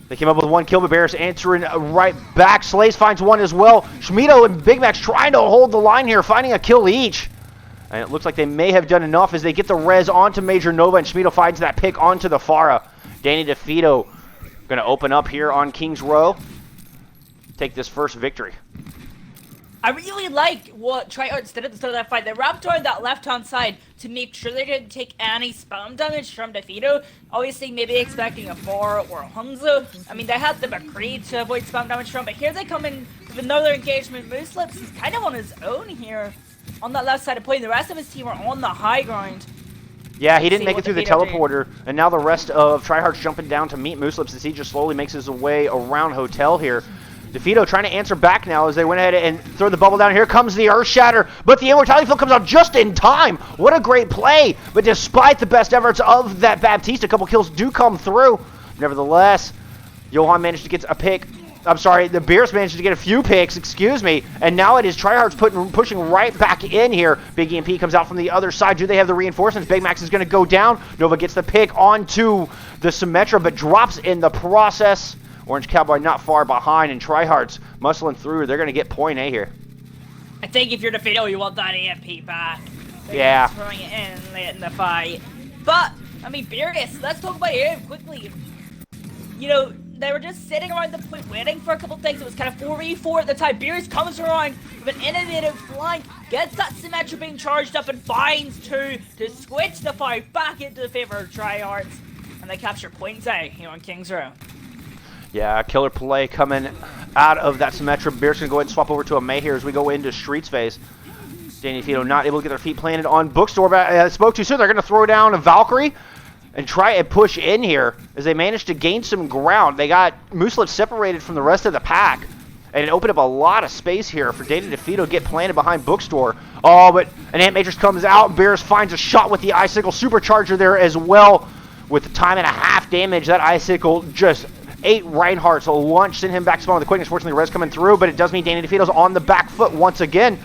They came up with 1 kill, but Beerus answering right back. Slays finds 1 as well. Schmido and Big Max trying to hold the line here, finding a kill each. And it looks like they may have done enough as they get the res onto Major Nova, and Schmido finds that pick onto the Pharah. Danny Defeato going to open up here on King's Row. Take this first victory. I really like what Tryhardts did at the start of that fight. They wrapped around that left-hand side to make sure they didn't take any spam damage from Defeato. Obviously, maybe expecting a Pharah or a Hanzo. I mean, they had the McCree to avoid spam damage from, but here they come in with another engagement. Mooslips is kind of on his own here on that left side of point. The rest of his team are on the high ground. Yeah, he didn't make it through the teleporter, and now the rest of Tryhardts jumping down to meet Mooslips as he just slowly makes his way around Hotel here. Defeato trying to answer back now as they went ahead and throw the bubble down. Here comes the Earth Shatter, but the Immortality Field comes out just in time. What a great play, but despite the best efforts of that Baptiste, a couple kills do come through. Nevertheless, Johan managed to get a pick. I'm sorry, the Beerus managed to get a few picks, excuse me, and now it is Tryhardts pushing right back in here. Big EMP comes out from the other side. Do they have the reinforcements? Big Max is going to go down. Nova gets the pick onto the Symmetra, but drops in the process. Orange Cowboy not far behind, and Tryhardts muscling through. They're going to get point A here. I think if you're Defeato, you want that EMP back. Yeah. Throwing it in late in the fight. But, I mean, Beerus, let's talk about him quickly. You know, they were just sitting around the point waiting for a couple things. It was kind of 4v4 at the time. Beerus comes around with an innovative flank, gets that Symmetra being charged up, and finds 2 to switch the fight back into the favor of Tryhardts. And they capture point A here on King's Row. Yeah, killer play coming out of that Symmetra. Beer's going to go ahead and swap over to a May here as we go into Streets phase. Danny Defeato not able to get their feet planted on Bookstore, but spoke too soon. They're going to throw down a Valkyrie. and try and push in here as they manage to gain some ground. They got Mooselet separated from the rest of the pack, and it opened up a lot of space here for Data Defeato to get planted behind Bookstore. Oh, but an Ant Matrix comes out. Beerus finds a shot with the Icicle Supercharger there as well. With the time and a half damage, that Icicle just ate Reinhardt's lunch, sent him back to spawn with the quickness. Fortunately, Res coming through, but it does mean Data Defeato's on the back foot once again.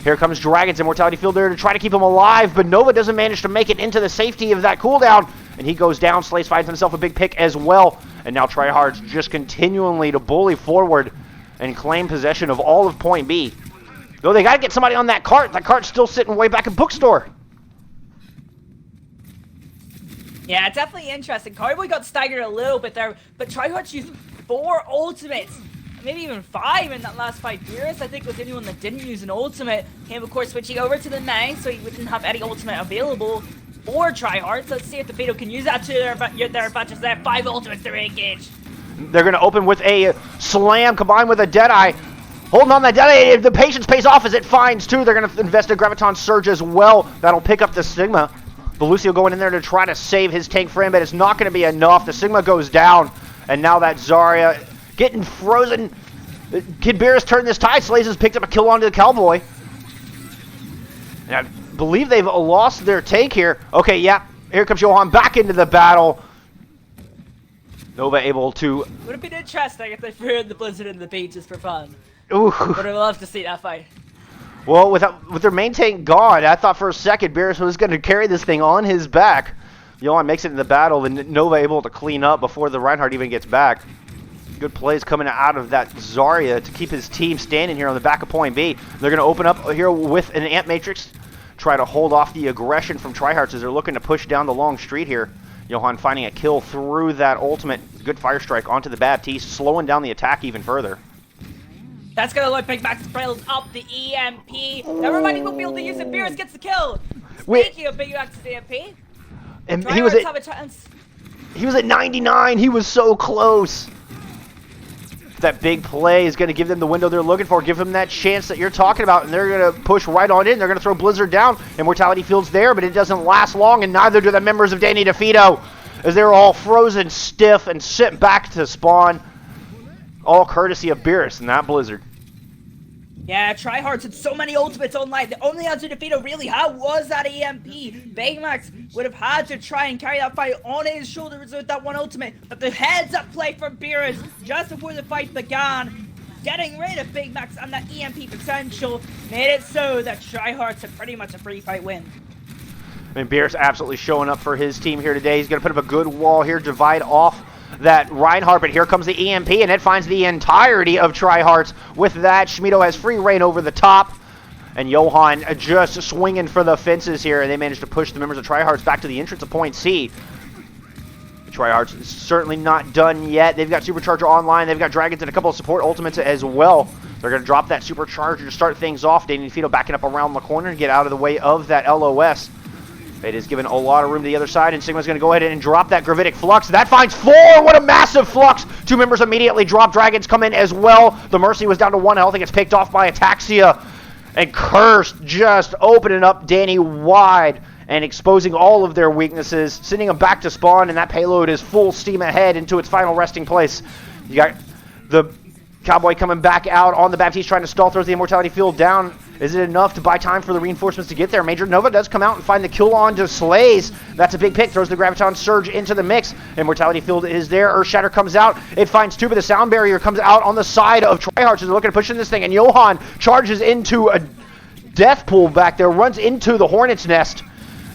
Here comes Dragon's Immortality Field there to try to keep him alive, but Nova doesn't manage to make it into the safety of that cooldown, and he goes down. Slays finds himself a big pick as well, and now Tryhardts just continually to bully forward and claim possession of all of Point B. Though they got to get somebody on that cart. That cart's still sitting way back in Bookstore. Yeah, definitely interesting. Cowboy got staggered a little bit there, but Tryhardts used 4 ultimates, maybe even 5 in that last fight. Beerus, I think, was the only one that didn't use an ultimate. Him, of course, switching over to the main, so he wouldn't have any ultimate available for Tryhardts. Let's see if Defeato can use that to their advantage. They have 5 ultimates to re-engage. They're going to open with a slam combined with a Deadeye. Holding on that Deadeye, the patience pays off as it finds 2. They're going to invest a Graviton Surge as well. That'll pick up the Sigma. Lucio going in there to try to save his tank friend, but it's not going to be enough. The Sigma goes down, and now that Zarya getting frozen. Kid Beerus turned this tide. Slays has picked up a kill onto the Cowboy. And I believe they've lost their tank here. Okay, yeah. Here comes Johan back into the battle. Nova able to... Would have been interesting if they threw the Blizzard in the beat just for fun. Ooh. Would have loved to see that fight. Well, with their main tank gone, I thought for a second Beerus was going to carry this thing on his back. Johan makes it in the battle, and Nova able to clean up before the Reinhardt even gets back. Good plays coming out of that Zarya to keep his team standing here on the back of Point B. They're going to open up here with an Ant Matrix, try to hold off the aggression from Tryhardts as they're looking to push down the long street here. Johan finding a kill through that ultimate. Good fire strike onto the Baptiste, slowing down the attack even further. That's gonna let Big Max build up the EMP. Never mind, he won't be able to use it. Beerus gets the kill. Speaking of Big Max's EMP, and he was have a chance. He was at 99. He was so close. That big play is going to give them the window they're looking for. Give them that chance that you're talking about, and they're going to push right on in. They're going to throw Blizzard down. Immortality Field's there, but it doesn't last long, and neither do the members of Danny Defeato, as they're all frozen stiff and sent back to spawn. All courtesy of Beerus and that Blizzard. Yeah, Tryhardts had so many ultimates online. The only answer Defeato really had was that EMP. Baymax would have had to try and carry that fight on his shoulders with that one ultimate. But the heads-up play from Beerus just before the fight began, getting rid of Baymax and that EMP potential, made it so that Tryhardts had pretty much a free fight win. I mean, Beerus absolutely showing up for his team here today. He's going to put up a good wall here, divide off that Reinhardt, but here comes the EMP, and it finds the entirety of Tryhardts. With that, Schmido has free reign over the top, and Johan just swinging for the fences here, and they managed to push the members of Tryhardts back to the entrance of Point C. Tryhardts is certainly not done yet. They've got Supercharger online. They've got Dragons and a couple of support ultimates as well. They're going to drop that Supercharger to start things off. Danny Defeato backing up around the corner and get out of the way of that LOS. It is given a lot of room to the other side, and Sigma's going to go ahead and drop that Gravitic Flux. That finds 4! What a massive Flux! 2 members immediately drop. Dragons come in as well. The Mercy was down to 1 health. It gets picked off by Ataxia. And Cursed just opening up Danny wide and exposing all of their weaknesses, sending them back to spawn, and that payload is full steam ahead into its final resting place. You got the Cowboy coming back out on the Baptiste, trying to stall, throws the Immortality Field down. Is it enough to buy time for the reinforcements to get there? Major Nova does come out and find the kill on to Slays. That's a big pick. Throws the Graviton Surge into the mix. Immortality Field is there. Earthshatter comes out. It finds 2, but the Sound Barrier comes out on the side of Tryhardts as they're looking to push in this thing. And Johan charges into a death pool back there, runs into the Hornet's Nest.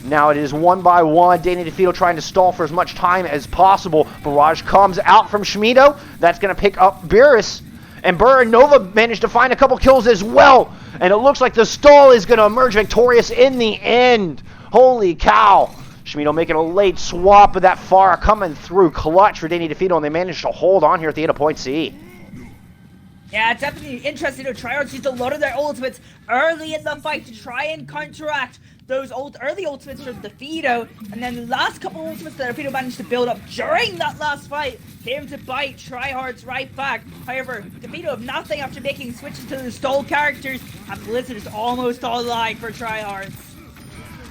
Now it is 1 by 1. Danny Defeato trying to stall for as much time as possible. Barrage comes out from Schmido. That's going to pick up Beerus. And Burr and Nova managed to find a couple kills as well. And it looks like the stall is going to emerge victorious in the end. Holy cow. Schmido making a late swap, but that Pharah coming through clutch for Danny Defeato, and they managed to hold on here at the end of Point C. Yeah, it's definitely interesting. Tryhardts used a lot of their ultimates early in the fight to try and counteract those early ultimates from Defeato, and then the last couple ultimates that Defeato managed to build up during that last fight came to bite Tryhardts right back. However, Defeato have nothing after making switches to the stall characters, and Blizzard is almost all alive for Tryhardts.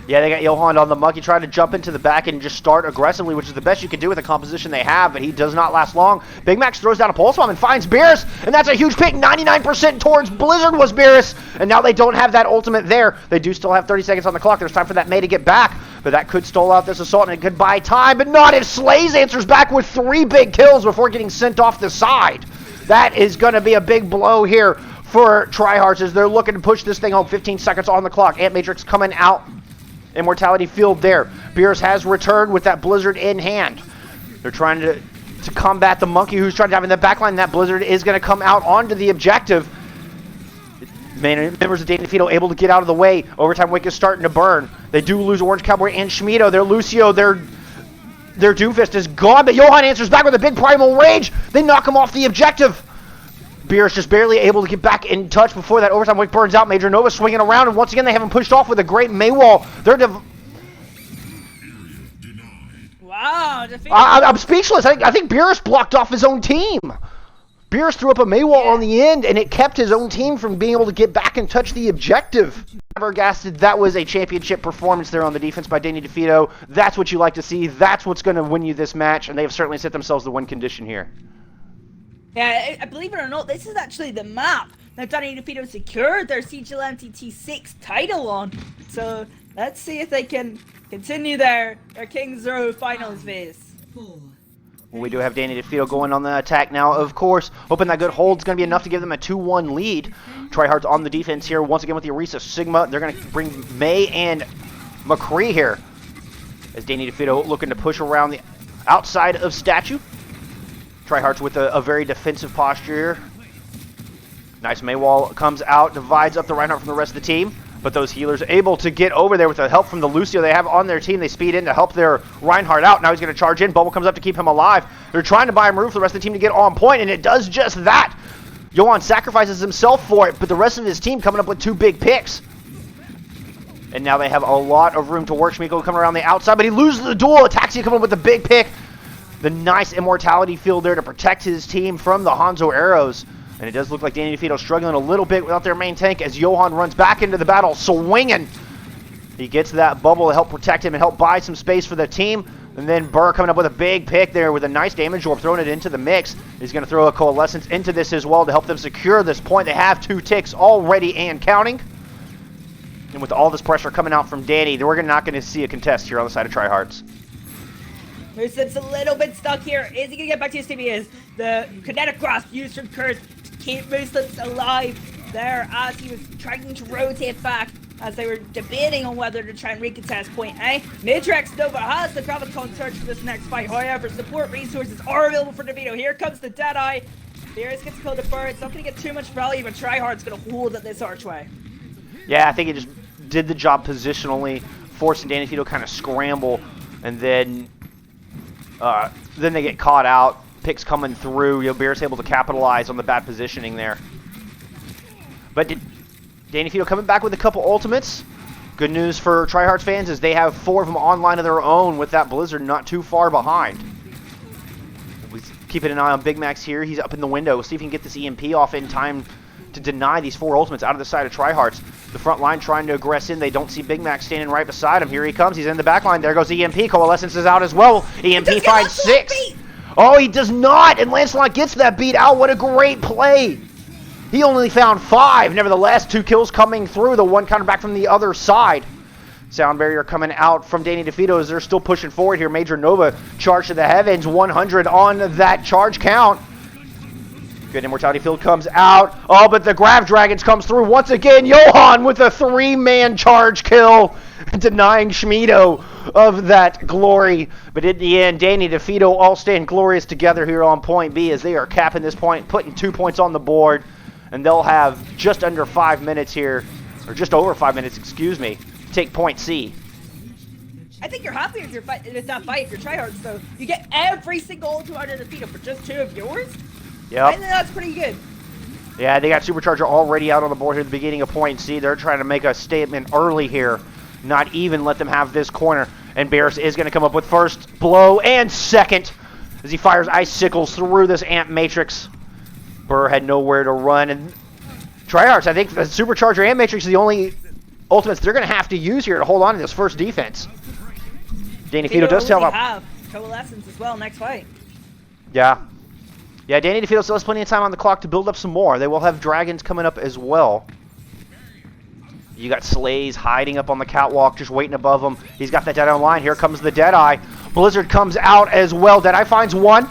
Yeah, they got Johan on the monkey trying to jump into the back and just start aggressively, which is the best you can do with the composition they have, but he does not last long. Big Max throws down a pulse bomb and finds Beerus, and that's a huge pick. 99% towards Blizzard was Beerus, and now they don't have that ultimate there. They do still have 30 seconds on the clock. There's time for that May to get back, but that could stall out this assault, and it could buy time, but not if Slays answers back with 3 big kills before getting sent off the side. That is going to be a big blow here for Tryhardts as they're looking to push this thing home. 15 seconds on the clock. Ant Matrix coming out. Immortality field there. Beerus has returned with that Blizzard in hand. They're trying to combat the monkey who's trying to have in the backline. That Blizzard is going to come out onto the objective. Members of Defeato able to get out of the way. Overtime Wake is starting to burn. They do lose Orange Cowboy and Schmido. Their Lucio, their Doomfist is gone, but Johan answers back with a big Primal Rage. They knock him off the objective. Beerus just barely able to get back in touch before that Overtime Wake burns out. Major Nova swinging around, and once again they have him pushed off with a great Maywall. Wow, Defeato. I'm speechless. I think Beerus blocked off his own team. Beerus threw up a Maywall on the end, and it kept his own team from being able to get back and touch the objective. Gasted, that was a championship performance there on the defense by Danny Defeato. That's what you like to see. That's what's going to win you this match, and they have certainly set themselves the win condition here. Yeah, I believe it or not, this is actually the map that Danny Defeato secured their CGL MTT6 title on. So let's see if they can continue their King's Row finals phase. Well, we do have Danny Defeato going on the attack now, of course. Hoping that good hold's going to be enough to give them a 2-1 lead. Tryhardts on the defense here, once again with the Orisa Sigma. They're going to bring May and McCree here. As Danny Defeato looking to push around the outside of Statue. Tryhardts with a very defensive posture here. Nice Maywall comes out, divides up the Reinhardt from the rest of the team. But those healers able to get over there with the help from the Lucio they have on their team. They speed in to help their Reinhardt out. Now he's going to charge in. Bubble comes up to keep him alive. They're trying to buy him room for the rest of the team to get on point, and it does just that. Johan sacrifices himself for it, but the rest of his team coming up with 2 big picks. And now they have a lot of room to work. Schmiko coming around the outside, but he loses the duel. Ataxia coming up with the big pick. The nice immortality field there to protect his team from the Hanzo arrows. And it does look like Danny Defeato struggling a little bit without their main tank as Johan runs back into the battle, swinging. He gets that bubble to help protect him and help buy some space for the team. And then Burr coming up with a big pick there with a nice damage orb, throwing it into the mix. He's going to throw a Coalescence into this as well to help them secure this point. They have 2 ticks already and counting. And with all this pressure coming out from Danny, we're not going to see a contest here on the side of Tryhardts. Moose's a little bit stuck here. Is he going to get back to his team? He is. The kinetic grasp used from Curse to keep Moose's alive there as he was trying to rotate back as they were debating on whether to try and recontest point A. Matrix Nova has the Graviton search for this next fight. However, support resources are available for Defeato. Here comes the Deadeye. Beerus gets killed to Burr. It's not going to get too much value, but Tryhardt's going to hold at this archway. Yeah, I think he just did the job positionally, forcing Danny Defeato to kind of scramble, and then they get caught out. Picks coming through. Beerus able to capitalize on the bad positioning there. But Danny Defeato coming back with a couple ultimates. Good news for Tryhardts fans is they have 4 of them online of their own with that Blizzard not too far behind. We're keeping an eye on Big Max here. He's up in the window. We'll see if he can get this EMP off in time to deny these 4 ultimates out of the side of Tryhardts. The front line trying to aggress in. They don't see Big Max standing right beside him. Here he comes. He's in the back line. There goes EMP. Coalescence is out as well. EMP finds 6. Oh, he does not. And Lancelot gets that beat out. What a great play. He only found 5. Nevertheless, 2 kills coming through. The one counter back from the other side. Sound barrier coming out from Danny Defeato as they're still pushing forward here. Major Nova charge to the heavens. 100 on that charge count. Good immortality field comes out. Oh, but the Grav Dragons comes through once again. Johan with a 3-man charge kill, denying Schmido of that glory. But in the end, Danny Defeato all stand glorious together here on point B as they are capping this point, putting 2 points on the board. And they'll have just under 5 minutes here, or just over 5 minutes, excuse me, to take point C. I think you're happy with that fight if you're Tryhardts, so you get every single ultimate out of Defeato for just 2 of yours. Yep. I think that's pretty good. Yeah, they got Supercharger already out on the board here at the beginning of point C. They're trying to make a statement early here, not even let them have this corner. And Beerus is going to come up with first blow and second as he fires Icicles through this Ant Matrix. Burr had nowhere to run. And Tryhardts, I think the Supercharger Ant Matrix is the only ultimates they're going to have to use here to hold on to this first defense. Danny DeFeato does tell have coalescence as well next fight. Yeah. Yeah, Danny DeFeato still has plenty of time on the clock to build up some more. They will have dragons coming up as well. You got Slays hiding up on the catwalk, just waiting above him. He's got that Deadeye on line. Here comes the Deadeye. Blizzard comes out as well. Deadeye finds one.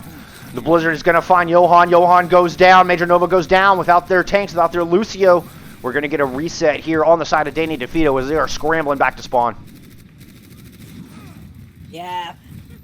The Blizzard is going to find Johan. Johan goes down. Major Nova goes down without their tanks, without their Lucio. We're going to get a reset here on the side of Danny DeFeato as they are scrambling back to spawn. Yeah,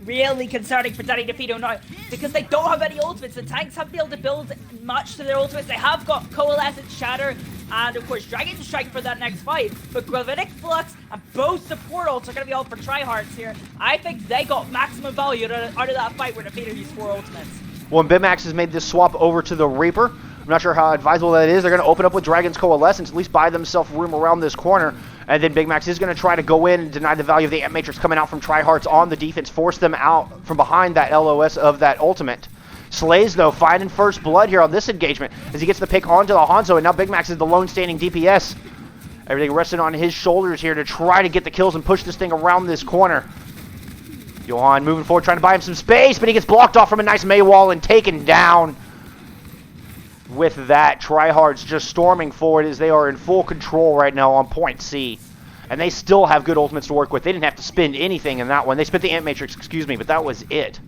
really concerning for Danny DeFeato now because they don't have any ultimates. The tanks haven't been able to build much to their ultimates. They have got Coalescent, Shatter, and of course Dragon Strike for that next fight. But Gravitic Flux and both support ults are going to be all for Tryhardts here. I think they got maximum value out of that fight where DeFeato used 4 ultimates. Well, and Bimax has made this swap over to the Reaper. I'm not sure how advisable that is. They're going to open up with Dragon's Coalescence, at least buy themselves room around this corner. And then Big Max is going to try to go in and deny the value of the Amp Matrix coming out from Tryhardts on the defense, force them out from behind that LOS of that ultimate. Slays, though, finding first blood here on this engagement as he gets the pick onto the Hanzo, and now Big Max is the lone standing DPS. Everything resting on his shoulders here to try to get the kills and push this thing around this corner. Johan moving forward, trying to buy him some space, but he gets blocked off from a nice May wall and taken down. With that, Tryhardts just storming forward as they are in full control right now on point C. And they still have good ultimates to work with. They didn't have to spend anything in that one. They spent the Amp Matrix, excuse me, but that was it.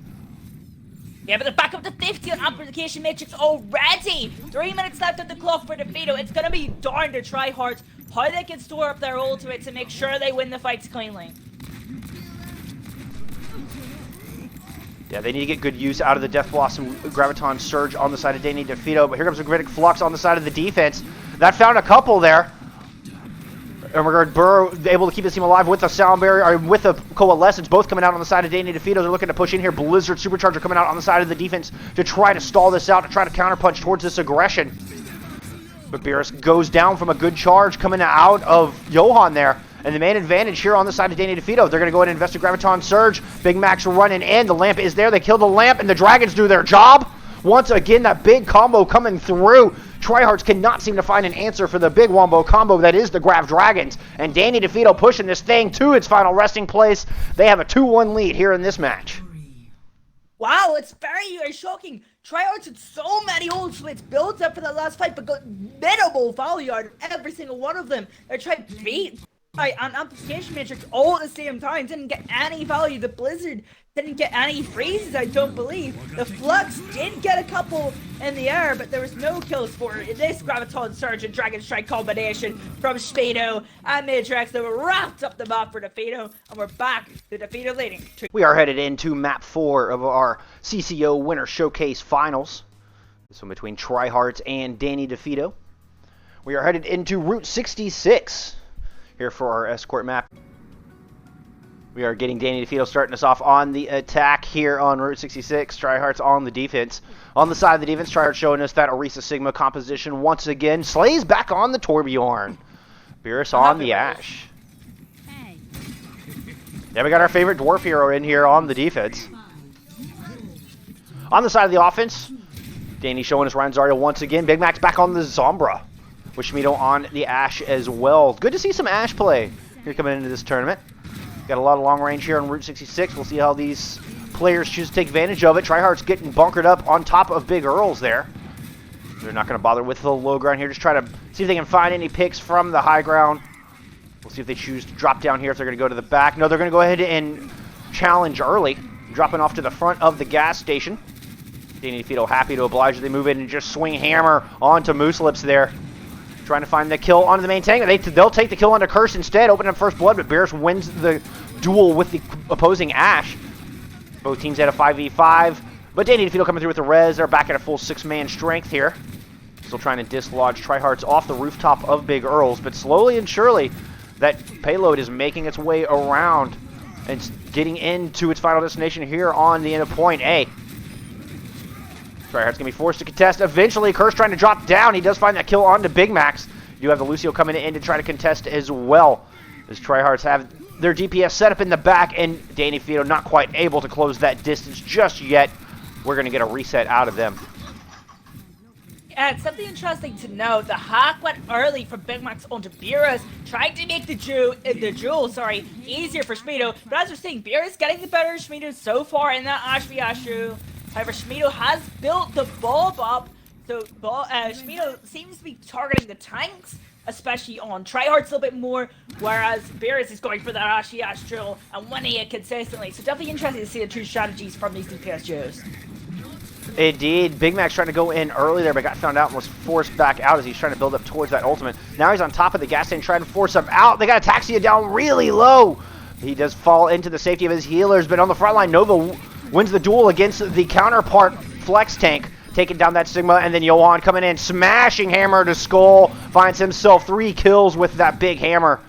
Yeah, but they're back up to 50 on Amplification Matrix already! 3 minutes left at the clock for DeFeato. It's gonna be darn to Tryhardts how they can store up their ultimates and make sure they win the fights cleanly. Yeah, they need to get good use out of the Death Blossom Graviton Surge on the side of Danny DeFeato, but here comes the Gravitic Flux on the side of the defense. That found a couple there. In regard, Burrow able to keep this team alive with the Sound Barrier, or with the Coalescence, both coming out on the side of Danny DeFeato. They're looking to push in here. Blizzard Supercharger coming out on the side of the defense to try to stall this out, to try to counterpunch towards this aggression. But Beerus goes down from a good charge coming out of Johan there. And the main advantage here on the side of Danny DeFeato. They're going to go ahead and invest a Graviton Surge. Big Max running in. The lamp is there. They kill the lamp, and the Dragons do their job. Once again, that big combo coming through. Tryhardts cannot seem to find an answer for the big wombo combo that is the Grav Dragons. And Danny DeFeato pushing this thing to its final resting place. They have a 2-1 lead here in this match. Wow, it's very shocking. Tryhardts had so many ultimates built up for the last fight, but got minimal value out of every single one of them. They're trying to beat an Amplification Matrix all at the same time. Didn't get any value. The Blizzard didn't get any freezes, I don't believe. The Flux did get a couple in the air, but there was no kills for this Graviton Surge and Dragon Strike combination from Speedo and Matrix that were wrapped up the map for DeFeato, and we're back to DeFeato leading. We are headed into map 4 of our CCO Winter Showcase Finals. This one between Tryhardts and Danny DeFeato. We are headed into Route 66 here for our escort map. We are getting Danny DeFeato starting us off on the attack here on Route 66. Tryhardts on the defense. On the side of the defense, Tryhardts showing us that Orisa Sigma composition once again. Slays back on the Torbjorn. Beerus on the Ash. Yeah, we got our favorite dwarf hero in here on the defense. On the side of the offense, Danny showing us Ryan Zarya once again. Big Max back on the Zombra. With Schmido on the Ash as well. Good to see some Ash play here coming into this tournament. Got a lot of long range here on Route 66. We'll see how these players choose to take advantage of it. Tryhardts getting bunkered up on top of Big Earls there. They're not going to bother with the low ground here. Just try to see if they can find any picks from the high ground. We'll see if they choose to drop down here, if they're going to go to the back. No, they're going to go ahead and challenge early, dropping off to the front of the gas station. Danny DeFeato happy to oblige. They move in and just swing hammer onto Moose Lips there. Trying to find the kill onto the main tank. They'll take the kill onto Curse instead, opening up first blood, but Beerus wins the duel with the opposing Ash. Both teams at a 5v5, but Danny DeFeato coming through with the res. They're back at a full 6-man strength here. Still trying to dislodge Tryhardts off the rooftop of Big Earls, but slowly and surely that payload is making its way around and getting into its final destination here on the end of point A. Tryhardts going to be forced to contest. Eventually, Curse trying to drop down. He does find that kill onto Big Max. You do have the Lucio coming in to try to contest as well. As Tryhardts have their DPS set up in the back, and Danny DeFeato not quite able to close that distance just yet. We're going to get a reset out of them. And something interesting to note, the hack went early from Big Max onto Beerus, trying to make the duel easier for Schmido. But as we're seeing, Beerus getting the better of Schmido so far in that Ash v Ash duel. However, Schmido has built the Bob up, so Schmido seems to be targeting the tanks, especially on Tryhardts a little bit more, whereas Beerus is going for that Ash v Ash duel and winning it consistently. So definitely interesting to see the two strategies from these DPS duos. Indeed, Big Mac's trying to go in early there, but got found out and was forced back out as he's trying to build up towards that ultimate. Now he's on top of the gas tank trying to force him out. They got Ataxia down really low. He does fall into the safety of his healers, but on the front line, Nova wins the duel against the counterpart Flex Tank, taking down that Sigma, and then Johan coming in, smashing hammer to skull, finds himself 3 kills with that big hammer.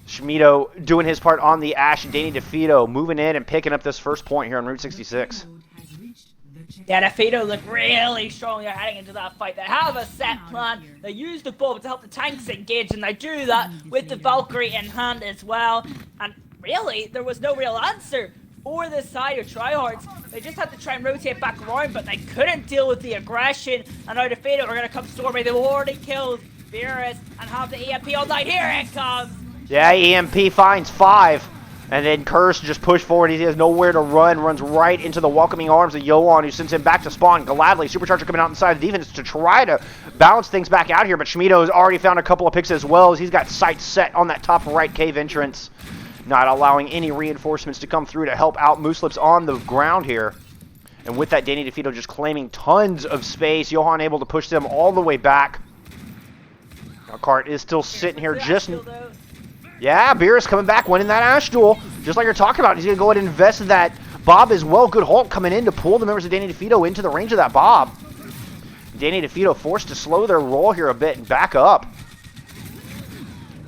Schmido doing his part on the Ash, and Danny Defeato moving in and picking up this first point here on Route 66. Yeah, Defeato look really strong heading into that fight. They have a set plan. They use the bulb to help the tanks engage, and they do that with the Valkyrie in hand as well. And really, there was no real answer for the side of Tryhardts. They just had to try and rotate back around, but they couldn't deal with the aggression. And now Defeato are going to come storming. They've already killed Beerus and have the EMP online. Here it comes! Yeah, EMP finds 5. And then Curse just pushed forward. He has nowhere to run. Runs right into the welcoming arms of Johan, who sends him back to spawn gladly. Supercharger coming out inside the defense to try to balance things back out here. But Schmido has already found a couple of picks as well, as he's got sights set on that top right cave entrance. Not allowing any reinforcements to come through to help out Mooselips on the ground here. And with that, Danny Defeato just claiming tons of space. Johan able to push them all the way back. Now Cart is still sitting here just... Yeah, Beerus coming back, winning that Ash duel. Just like you're talking about, he's going to go ahead and invest in that Bob as well. Good Hulk coming in to pull the members of Danny Defeato into the range of that Bob. Danny Defeato forced to slow their roll here a bit and back up.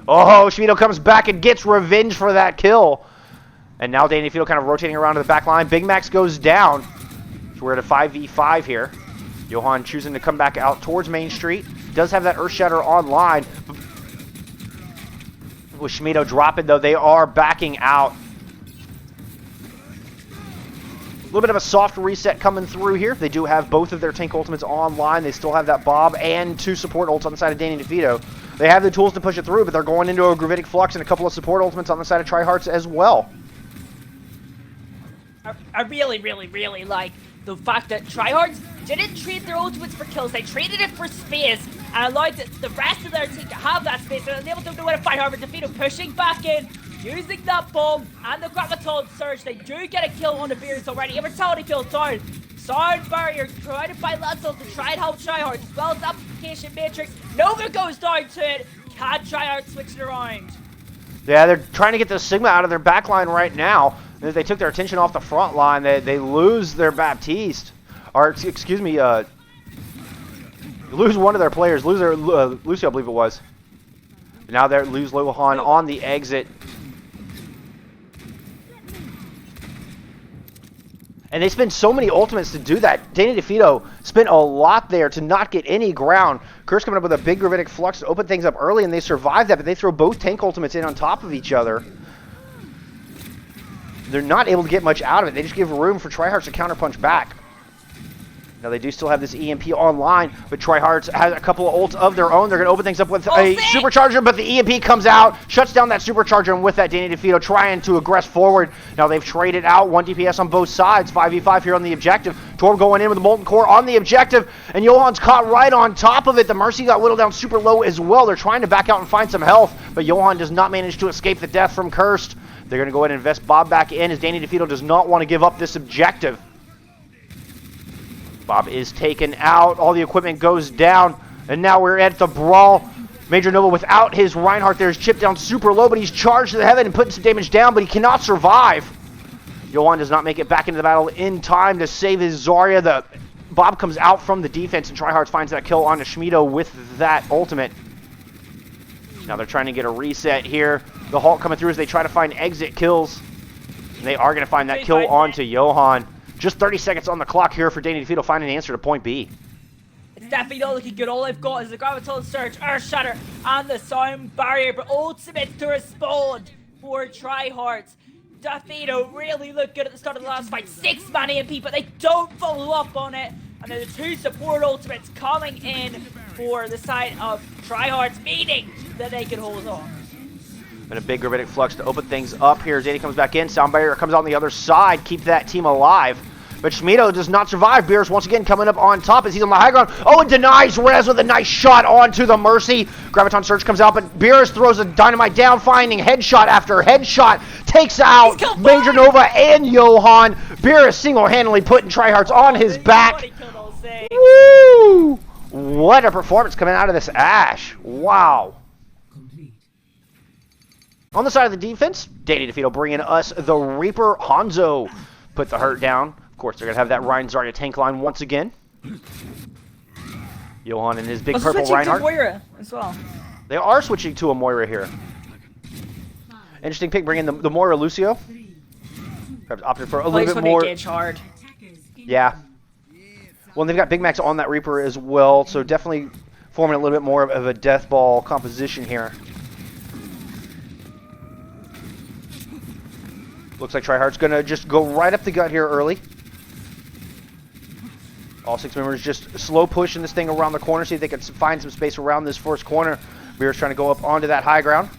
Oh, Schmido comes back and gets revenge for that kill. And now Danny Defeato kind of rotating around to the back line. Big Max goes down. So we're at a 5v5 here. Johan choosing to come back out towards Main Street. Does have that Earth Shatter online. With Schmido dropping, though, they are backing out. A little bit of a soft reset coming through here. They do have both of their tank ultimates online. They still have that Bob and 2 support ults on the side of Danny Defeato. They have the tools to push it through, but they're going into a Gravitic Flux and a couple of support ultimates on the side of Tryhardts as well. I really, really, really like the fact that Tryhardts didn't trade their ultimates for kills. They traded it for space and allowed the rest of their team to have that space. And they were able to win a fight. However, Defeato pushing back in, using that bomb and the Graviton Surge. They do get a kill on the Beerus already. Immortality kill down. Sound Barrier provided by Lancel to try and help Tryhardts, as well as Application Matrix. Nova goes down to it. Can Tryhardts switch it around? Yeah, they're trying to get the Sigma out of their back line right now. They took their attention off the front line. They lose their Baptiste. Or, excuse me, lose one of their players. Lose their Lucio, I believe it was. Now they lose Lohan on the exit. And they spend so many ultimates to do that. Danny Defeato spent a lot there to not get any ground. Curse coming up with a big Gravitic Flux to open things up early, and they survive that, but they throw both tank ultimates in on top of each other. They're not able to get much out of it. They just give room for Tryhardts to counterpunch back. Now they do still have this EMP online, but Tryhardts has a couple of ults of their own. They're going to open things up with a supercharger, but the EMP comes out, shuts down that supercharger, and with that, Danny Defeato trying to aggress forward. Now they've traded out 1 DPS on both sides, 5v5 here on the objective. Torb going in with the Molten Core on the objective, and Johan's caught right on top of it. The Mercy got whittled down super low as well. They're trying to back out and find some health, but Johan does not manage to escape the death from Cursed. They're going to go ahead and invest Bob back in, as Danny Defeato does not want to give up this objective. Bob is taken out. All the equipment goes down. And now we're at the brawl. Major Nova without his Reinhardt there is chipped down super low, but he's charged to the heaven and putting some damage down, but he cannot survive. Johan does not make it back into the battle in time to save his Zarya. Bob comes out from the defense, and Tryhardts finds that kill onto Schmido with that ultimate. Now they're trying to get a reset here. The Hulk coming through as they try to find exit kills. And they are going to find that kill onto Johan. Just 30 seconds on the clock here for Danny Defeato finding an answer to point B. It's Defeato looking good. All they've got is the Graviton Surge, Earth Shatter, and the Sound Barrier, but ultimate to respond for Tryhardts. Defeato really looked good at the start of the last fight. 6-man EMP, but they don't follow up on it. And then the two support ultimates coming in for the side of Tryhardts, meaning that they can hold on. And a big gravitic flux to open things up here. Zany comes back in. Sound barrier comes on the other side. Keep that team alive. But Schmido does not survive. Beerus once again coming up on top as he's on the high ground. Oh, and denies Rez with a nice shot onto the Mercy. Graviton Surge comes out, but Beerus throws a dynamite down, finding headshot after headshot. Takes out Major Nova and Johan. Beerus single-handedly putting Tryhardts on his back. Woo! What a performance coming out of this Ash. Wow. On the side of the defense, Danny Defeato bringing us the Reaper. Hanzo put the hurt down. Of course, they're going to have that Rein Zarya tank line once again. Johan and his big purple Reinhardt. Moira as well. They are switching to a Moira here. Interesting pick, bringing the Moira Lucio. Perhaps opted for a little bit more. Hard. Yeah. Well, they've got Big Max on that Reaper as well, so definitely forming a little bit more of a death ball composition here. Looks like Tryhardt's going to just go right up the gut here early. All 6 members just slow pushing this thing around the corner, see if they can find some space around this first corner. Beer's trying to go up onto that high ground.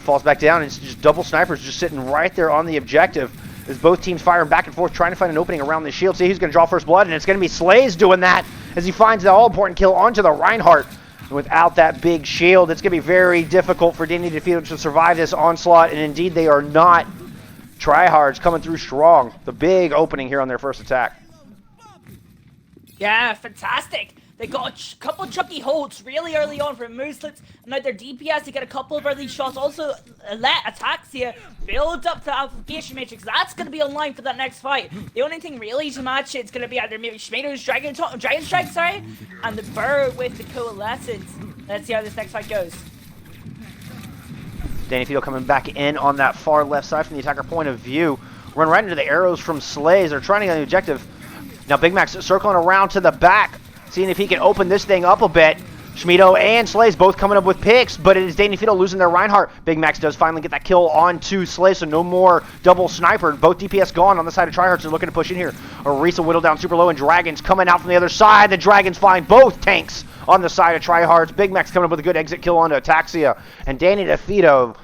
Falls back down, and it's just double snipers just sitting right there on the objective. As both teams firing back and forth, trying to find an opening around the shield. See who's going to draw first blood, and it's going to be Slays doing that as he finds the all-important kill onto the Reinhardt. And without that big shield, it's going to be very difficult for Danny Defeato to survive this onslaught, and indeed they are not. Tryhardts coming through strong. The big opening here on their first attack. Yeah, fantastic. They got a couple chunky holds really early on from Mooslets, and now their DPS to get a couple of early shots. Also, let Ataxia build up the amplification matrix. That's going to be online for that next fight. The only thing really to match it's going to be either maybe Schmader's Dragon Strike, and the Burr with the Coalescence. Let's see how this next fight goes. Danny Defeato coming back in on that far left side from the attacker point of view. Run right into the arrows from Slays. They're trying to get the objective. Now Big Max circling around to the back, seeing if he can open this thing up a bit. Schmido and Slays both coming up with picks, but it is Danny Defeato losing their Reinhardt. Big Max does finally get that kill onto Slays, so no more double sniper. Both DPS gone on the side of Tryhardts. They're looking to push in here. Orisa whittled down super low, and Dragons coming out from the other side. The Dragons find both tanks on the side of Tryhardts. Big Max coming up with a good exit kill onto Ataxia, and Danny Defeato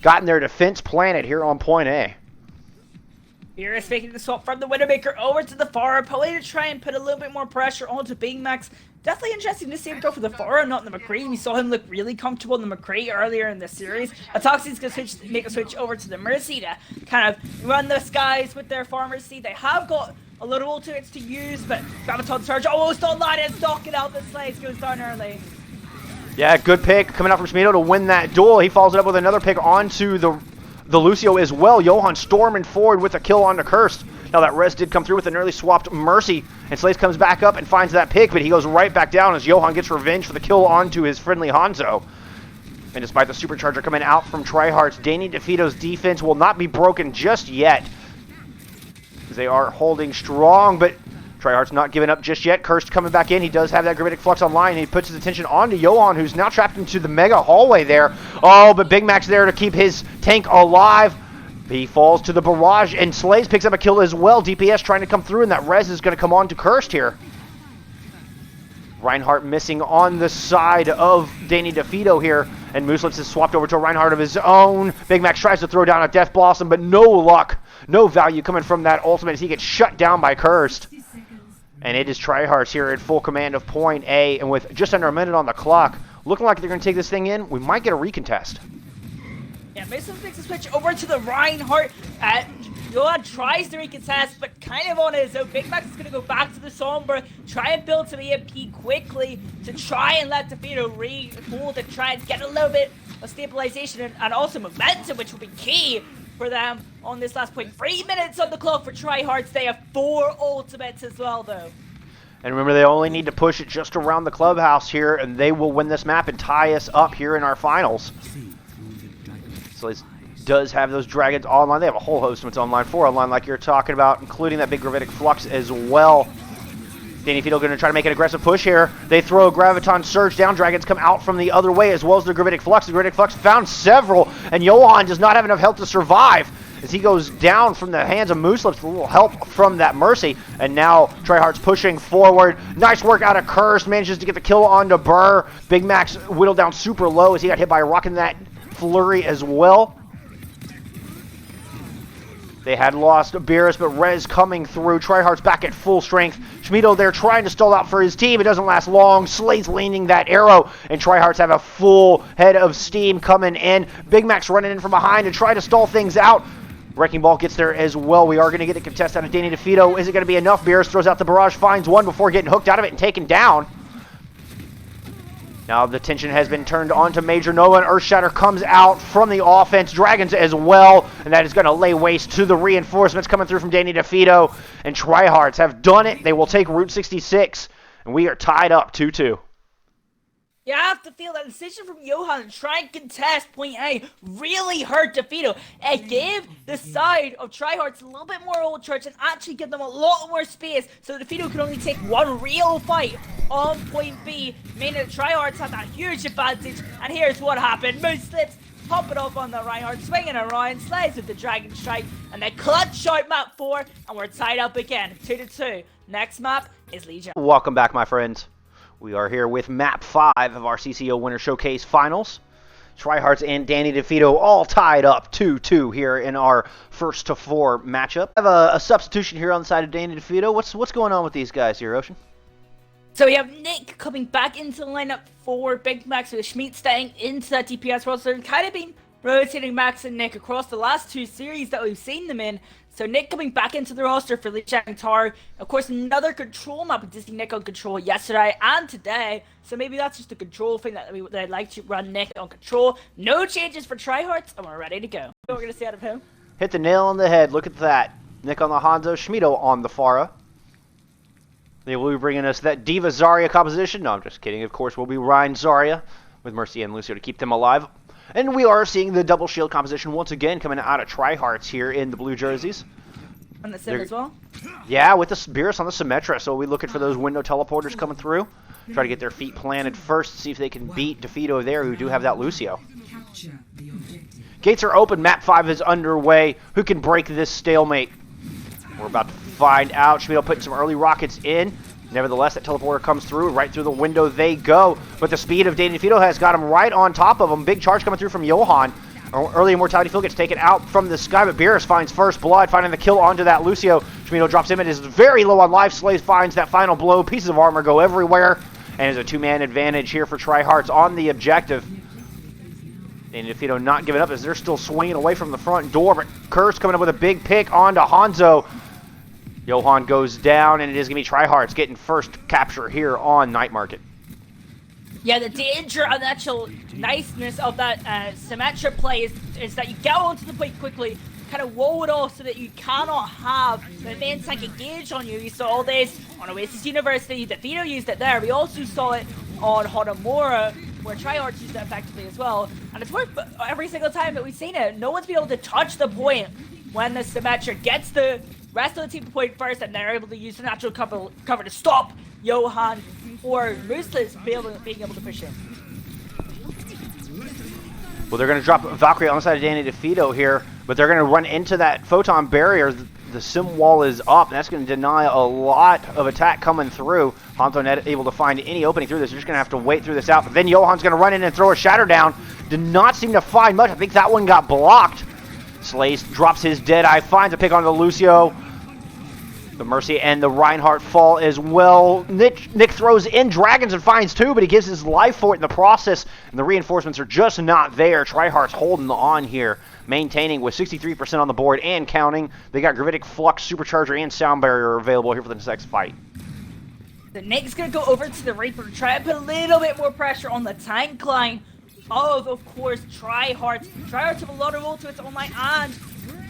gotten their defense planted here on point A. Beerus making the swap from the Widowmaker over to the Pharah, probably to try and put a little bit more pressure onto Big Max. Definitely interesting to see him go for the Pharah, not the McCree. We saw him look really comfortable in the McCree earlier in the series. Ataxia's going to make a switch over to the Mercy to kind of run the skies with their Pharmacy. They have got a little ultimates to use, but Graviton Surge almost online and stalking out the Slays goes down early. Yeah, good pick coming out from Schmido to win that duel. He follows it up with another pick onto the Lucio as well. Johan storming forward with a kill on the Cursed. Now that res did come through with an early swapped Mercy, and Slays comes back up and finds that pick, but he goes right back down as Johan gets revenge for the kill onto his friendly Hanzo. And despite the supercharger coming out from Tryhardts, Danny Defeato's defense will not be broken just yet. They are holding strong, but Tryhardts not giving up just yet. Cursed coming back in. He does have that Gravitic Flux online. He puts his attention onto Johan, who's now trapped into the mega hallway there. Oh, but Big Mac's there to keep his tank alive. He falls to the barrage, and Slays picks up a kill as well. DPS trying to come through, and that res is going to come on to Cursed here. Reinhardt missing on the side of Danny Defeato here, and Mooslets is swapped over to a Reinhardt of his own. Big Mac tries to throw down a Death Blossom, but no luck. No value coming from that ultimate as he gets shut down by Cursed. And it is Tryhardts here at full command of point A, and with just under a minute on the clock, looking like they're going to take this thing in. We might get a recontest. Yeah, Mooslets makes a switch over to the Reinhardt. Johan tries to recontest, but kind of on his own. Big Mac is going to go back to the Sombra, try and build some EMP quickly to try and let Defeato re-hold and try and get a little bit of stabilization and also momentum, which will be key for them on this last point. 3 minutes on the clock for Tryhardts. They have 4 ultimates as well, though. And remember, they only need to push it just around the clubhouse here, and they will win this map and tie us up here in our finals. So it does have those Dragons online. They have a whole host of it's online, 4 online like you're talking about, including that big Gravitic Flux as well. Danny Defeato going to try to make an aggressive push here. They throw a Graviton Surge down. Dragons come out from the other way as well as the Gravitic Flux. The Gravitic Flux found several, and Johan does not have enough health to survive as he goes down from the hands of Mooselips. A little help from that Mercy. And now Tryhardts pushing forward. Nice work out of Curse. Manages to get the kill onto Burr. Big Mac's whittled down super low as he got hit by a rock in that flurry as well. They had lost Beerus, but Rez coming through. Tryhardts back at full strength. Schmiedo there trying to stall out for his team. It doesn't last long. Slade's leaning that arrow, and Tryhardts have a full head of steam coming in. Big Mac's running in from behind to try to stall things out. Wrecking Ball gets there as well. We are going to get a contest out of Danny Defeato. Is it going to be enough? Beerus throws out the barrage, finds one before getting hooked out of it and taken down. Now the tension has been turned on to Major Nova, and Earthshatter comes out from the offense. Dragons as well, and that is going to lay waste to the reinforcements coming through from Danny Defeato. And Tryhardts have done it. They will take Route 66, and we are tied up 2-2. You have to feel that decision from Johan to try and contest point A really hurt Defeato. It gave the side of Tryhardts a little bit more old church and actually give them a lot more space so Defeato could only take one real fight on point B, meaning that Tryhardts had that huge advantage. And here's what happened. Mooselips pop it off on the Reinhardt, swinging around, slides with the Dragon Strike, and they clutch out map 4, and we're tied up again, 2-2. Next map is Legion. Welcome back, my friends. We are here with map 5 of our CCO Winter Showcase Finals. Tryhardts and Danny Defeato all tied up 2-2 here in our 1-4 matchup. I have a substitution here on the side of Danny Defeato. What's going on with these guys here, Ocean? So we have Nick coming back into the lineup for Big Max with Schmidt staying into that DPS role. So they've kind of been rotating Max and Nick across the last 2 series that we've seen them in. So Nick coming back into the roster for Lijiang Tar. Of course, another control map with Disney Nick on control yesterday and today. So maybe that's just a control thing that they'd like to run Nick on control. No changes for Tryhardts, and we're ready to go. What we're going to see out of him. Hit the nail on the head. Look at that. Nick on the Hanzo, Schmiedo on the Pharah. They will be bringing us that Diva Zarya composition. No, I'm just kidding. Of course, we'll be Ryan Zarya with Mercy and Lucio to keep them alive. And we are seeing the double shield composition once again coming out of Tryhardts here in the blue jerseys. On the sim as well? Yeah, with the Beerus on the Symmetra. So we're looking for those window teleporters coming through. Try to get their feet planted first, see if they can beat Defeato there, who do have that Lucio. Gates are open. Map 5 is underway. Who can break this stalemate? We're about to find out. Schmiedo putting some early rockets in. Nevertheless, that teleporter comes through. Right through the window they go. But the speed of Danny Defeato has got him right on top of him. Big charge coming through from Johan. Early Immortality Field gets taken out from the sky, but Beerus finds first blood, finding the kill onto that Lucio. Schmiedo drops him. It is very low on life. Slays finds that final blow. Pieces of armor go everywhere. And it's a 2-man advantage here for Tryhardts on the objective. Danny Defeato not giving up as they're still swinging away from the front door, but Curse coming up with a big pick onto Hanzo. Johan goes down, and it is going to be Tryhardts getting first capture here on Night Market. Yeah, the danger and the actual niceness of that Symmetra play is that you get onto the point quickly, kind of wall it off so that you cannot have the main tank engage on you. You saw all this on Oasis University, Defeato used it there. We also saw it on Hanamura, where Tryhardts used it effectively as well. And it's worked every single time that we've seen it. No one's been able to touch the point when the Symmetra gets the rest of the team point first, and they're able to use the natural cover to stop Johan or Mooselips being able to push in. Well, they're going to drop Valkyrie on the side of Danny Defeato here, but they're going to run into that photon barrier. The sim wall is up, and that's going to deny a lot of attack coming through. Hanzo not able to find any opening through this. They're just going to have to wait through this out. But then Johan's going to run in and throw a shatter down. Did not seem to find much. I think that one got blocked. Slays drops his Deadeye, finds a pick onto Lucio. The Mercy and the Reinhardt fall as well. Nick throws in Dragons and finds 2, but he gives his life for it in the process, and the reinforcements are just not there. Tryhardts holding on here, maintaining with 63% on the board and counting. They got Gravitic Flux, Supercharger, and Sound Barrier available here for the next fight. The Nick's going to go over to the Reaper to try and put a little bit more pressure on the tank line of course, Tryhardts. Tryhardts have a lot of ultimates online and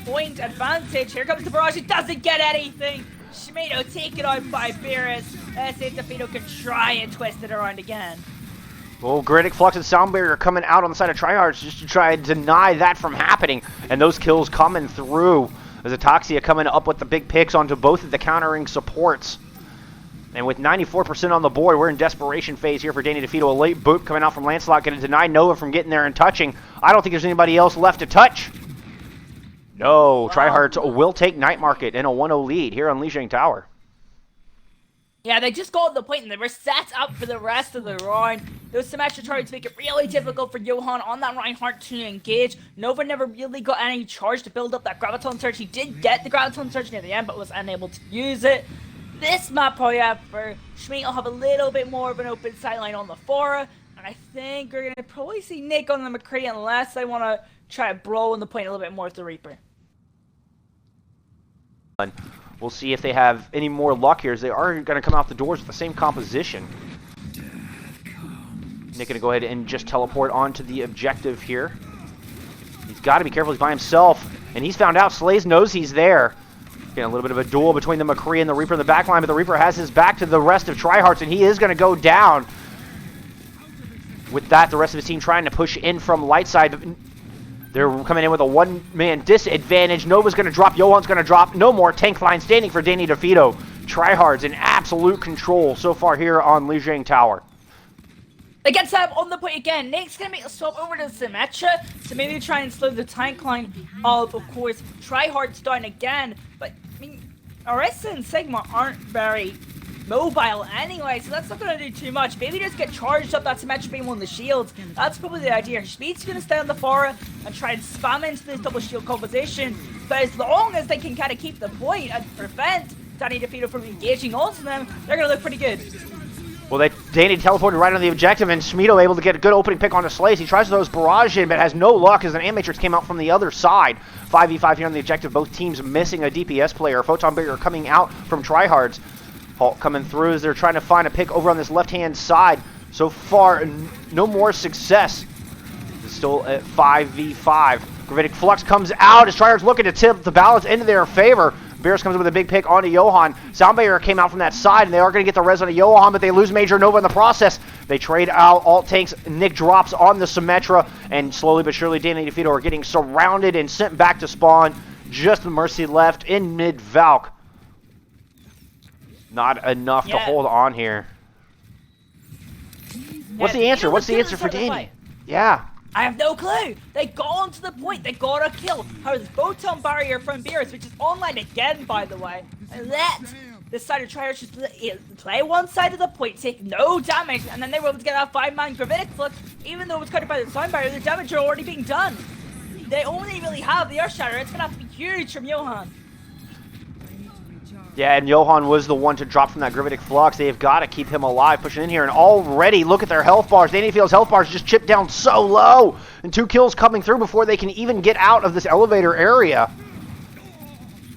point advantage. Here comes the barrage. It doesn't get anything. Schmiedo taken out by Beerus. Defeato can try and twist it around again. Well, Gravitic Flux and Sound Barrier are coming out on the side of Tryhardts just to try and deny that from happening. And those kills coming through. There's Ataxia coming up with the big picks onto both of the countering supports. And with 94% on the board, we're in desperation phase here for Danny Defeato. A late boot coming out from Lancelot, going to deny Nova from getting there and touching. I don't think there's anybody else left to touch. No, Wow. Tryhardts will take Night Market in a 1-0 lead here on Lijiang Tower. Yeah, they just got to the point and they were set up for the rest of the round. Those symmetric charges make it really difficult for Johan on that Reinhardt to engage. Nova never really got any charge to build up that Graviton Surge. He did get the Graviton Surge near the end, but was unable to use it. This map, however, Schmidt will have a little bit more of an open sideline on the Fora, and I think we're going to probably see Nick on the McCree unless they want to try to brawl in the point a little bit more with the Reaper. We'll see if they have any more luck here, as they are going to come out the doors with the same composition. Nick going to go ahead and just teleport onto the objective here. He's got to be careful. He's by himself, and he's found out. Slays knows he's there. Getting a little bit of a duel between the McCree and the Reaper in the back line, but the Reaper has his back to the rest of Tryhardts, and he is going to go down. With that, the rest of his team trying to push in from light side. They're coming in with a one-man disadvantage. Nova's going to drop. Johan's going to drop. No more tank line standing for Danny Defeato. Tryhardts in absolute control so far here on Lijiang Tower. They get set up on the point again. Nick's going to make a swap over to Symmetra to maybe try and slow the tank line of course, Tryhardts down again. But, I mean, Orisa and Sigma aren't very mobile anyway, so that's not going to do too much. Maybe just get charged up that Symmetra beam on the shields. That's probably the idea. Schmidt's going to stay on the Fora and try and spam into this double shield composition. But as long as they can kind of keep the point and prevent Danny Defeato from engaging onto them, they're going to look pretty good. Well, Danny teleported right on the objective, and Schmido able to get a good opening pick on the Slays. He tries to throw his barrage in, but has no luck as an Matrix came out from the other side. 5v5 here on the objective. Both teams missing a DPS player. Photon Barrier coming out from Tryhardts. Halt coming through as they're trying to find a pick over on this left-hand side. So far, no more success. It's still at 5v5. Gravitic Flux comes out as Tryhardts looking to tip the balance into their favor. Bears comes in with a big pick onto Johan. Sound Barrier came out from that side, and they are going to get the res onto Johan, but they lose Major Nova in the process. They trade out alt tanks. Nick drops on the Symmetra, and slowly but surely, Danny Defeato are getting surrounded and sent back to spawn. Just the Mercy left in mid-Valk. Not enough to hold on here. What's the answer? What's the answer for Danny? Yeah. I have no clue. They got to the point. They got a kill. How is Photon Barrier from Beerus, which is online again, by the way, and let this side of Tryhardts just play one side of the point, take no damage, and then they were able to get that 5-man Gravitic Flux. Even though it was covered by the Sound Barrier, the damage are already being done. They only really have the Earth Shatter. It's going to have to be huge from Johan. Yeah, and Johan was the one to drop from that Gravitic Flux. They have got to keep him alive, pushing in here. And already, look at their health bars. Danny Defeato's health bars just chipped down so low. And 2 kills coming through before they can even get out of this elevator area.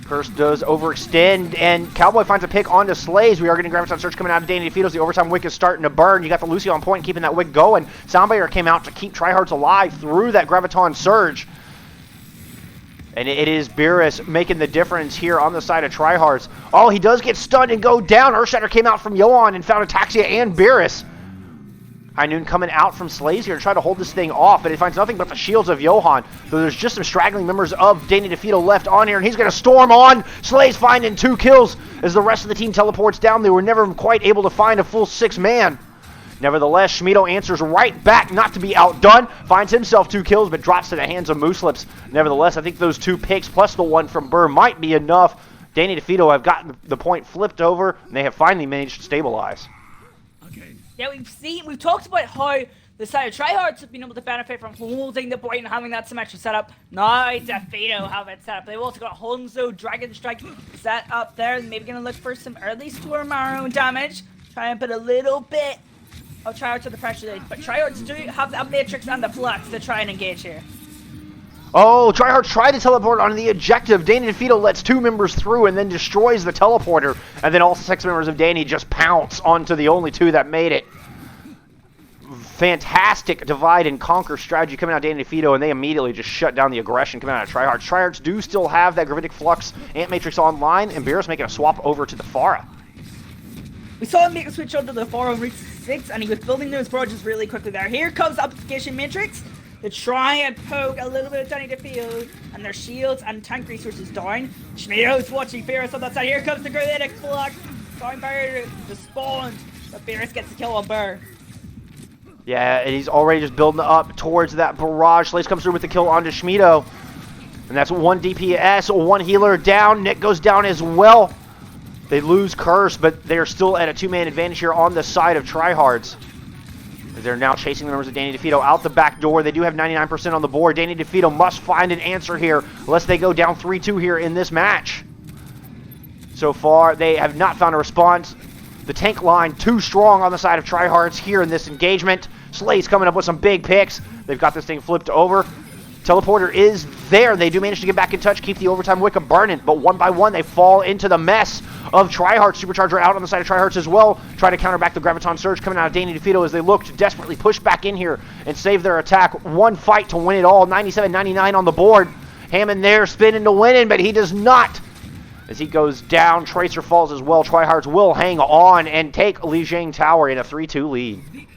Curse does overextend, and Cowboy finds a pick onto Slays. We are getting Graviton Surge coming out of Danny Defeato's. The overtime wick is starting to burn. You got the Lucy on point, keeping that wick going. Soundbarrier came out to keep Tryhardts alive through that Graviton Surge. And it is Beerus making the difference here on the side of Tryhardts. Oh, he does get stunned and go down. Earthshatter came out from Johan and found Ataxia and Beerus. High Noon coming out from Slays here to try to hold this thing off, but it finds nothing but the shields of Johan. Though there's just some straggling members of Danny Defeato left on here, and he's going to storm on. Slays finding 2 kills as the rest of the team teleports down. They were never quite able to find a full 6-man. Nevertheless, Schmido answers right back, not to be outdone. Finds himself 2 kills, but drops to the hands of Mooselips. Nevertheless, I think those 2 picks plus the 1 from Burr might be enough. Danny Defeato have gotten the point flipped over, and they have finally managed to stabilize. Yeah, we've talked about how the side of Tryhardts have been able to benefit from holding the point and having that symmetric setup. Now Defeato have it set up. They've also got Honzo, Dragon Strike set up there. Maybe going to look for some early Storm Arrow damage. Try and put a little bit of Tryhardts under pressure, but Tryhardts do have the Matrix and the Flux to try and engage here. Oh, Tryhardts tried to teleport onto the objective. Danny Defeato lets 2 members through and then destroys the teleporter. And then all 6 members of Danny just pounce onto the only 2 that made it. Fantastic divide and conquer strategy coming out of Danny Defeato, and they immediately just shut down the aggression coming out of Tryhardts. Tryhardts do still have that Gravitic Flux Ant Matrix online, and Beerus making a swap over to the Pharah. We saw him make a switch onto the Pharah on Reach 6, and he was building those barrages really quickly there. Here comes the Application Matrix to try and poke a little bit of Danny Defeato, and their shields and tank resources down. Schmido's watching Beerus on that side. Here comes the Gravitic Flux. Sound Barrier just spawned, but Beerus gets the kill on Burr. Yeah, and he's already just building up towards that barrage. Slays comes through with the kill onto Schmido. And And that's one DPS, one healer down. Nick goes down as well. They lose Curse, but they're still at a two-man advantage here on the side of Tryhardts. They're now chasing the members of Danny Defeato out the back door. They do have 99% on the board. Danny Defeato must find an answer here, lest they go down 3-2 here in this match. So far, they have not found a response. The tank line too strong on the side of Tryhardts here in this engagement. Slay's coming up with some big picks. They've got this thing flipped over. Teleporter is there. They do manage to get back in touch, keep the overtime Wicca burning, but one by one they fall into the mess of Tryhardts. Supercharger out on the side of Tryhardts as well, trying to counter back the Graviton Surge coming out of Danny Defeato as they look to desperately push back in here and save their attack. One fight to win it all, 97-99 on the board. Hammond there spinning to winning, but he does not. As he goes down, Tracer falls as well. Tryhardts will hang on and take Lijiang Tower in a 3-2 lead.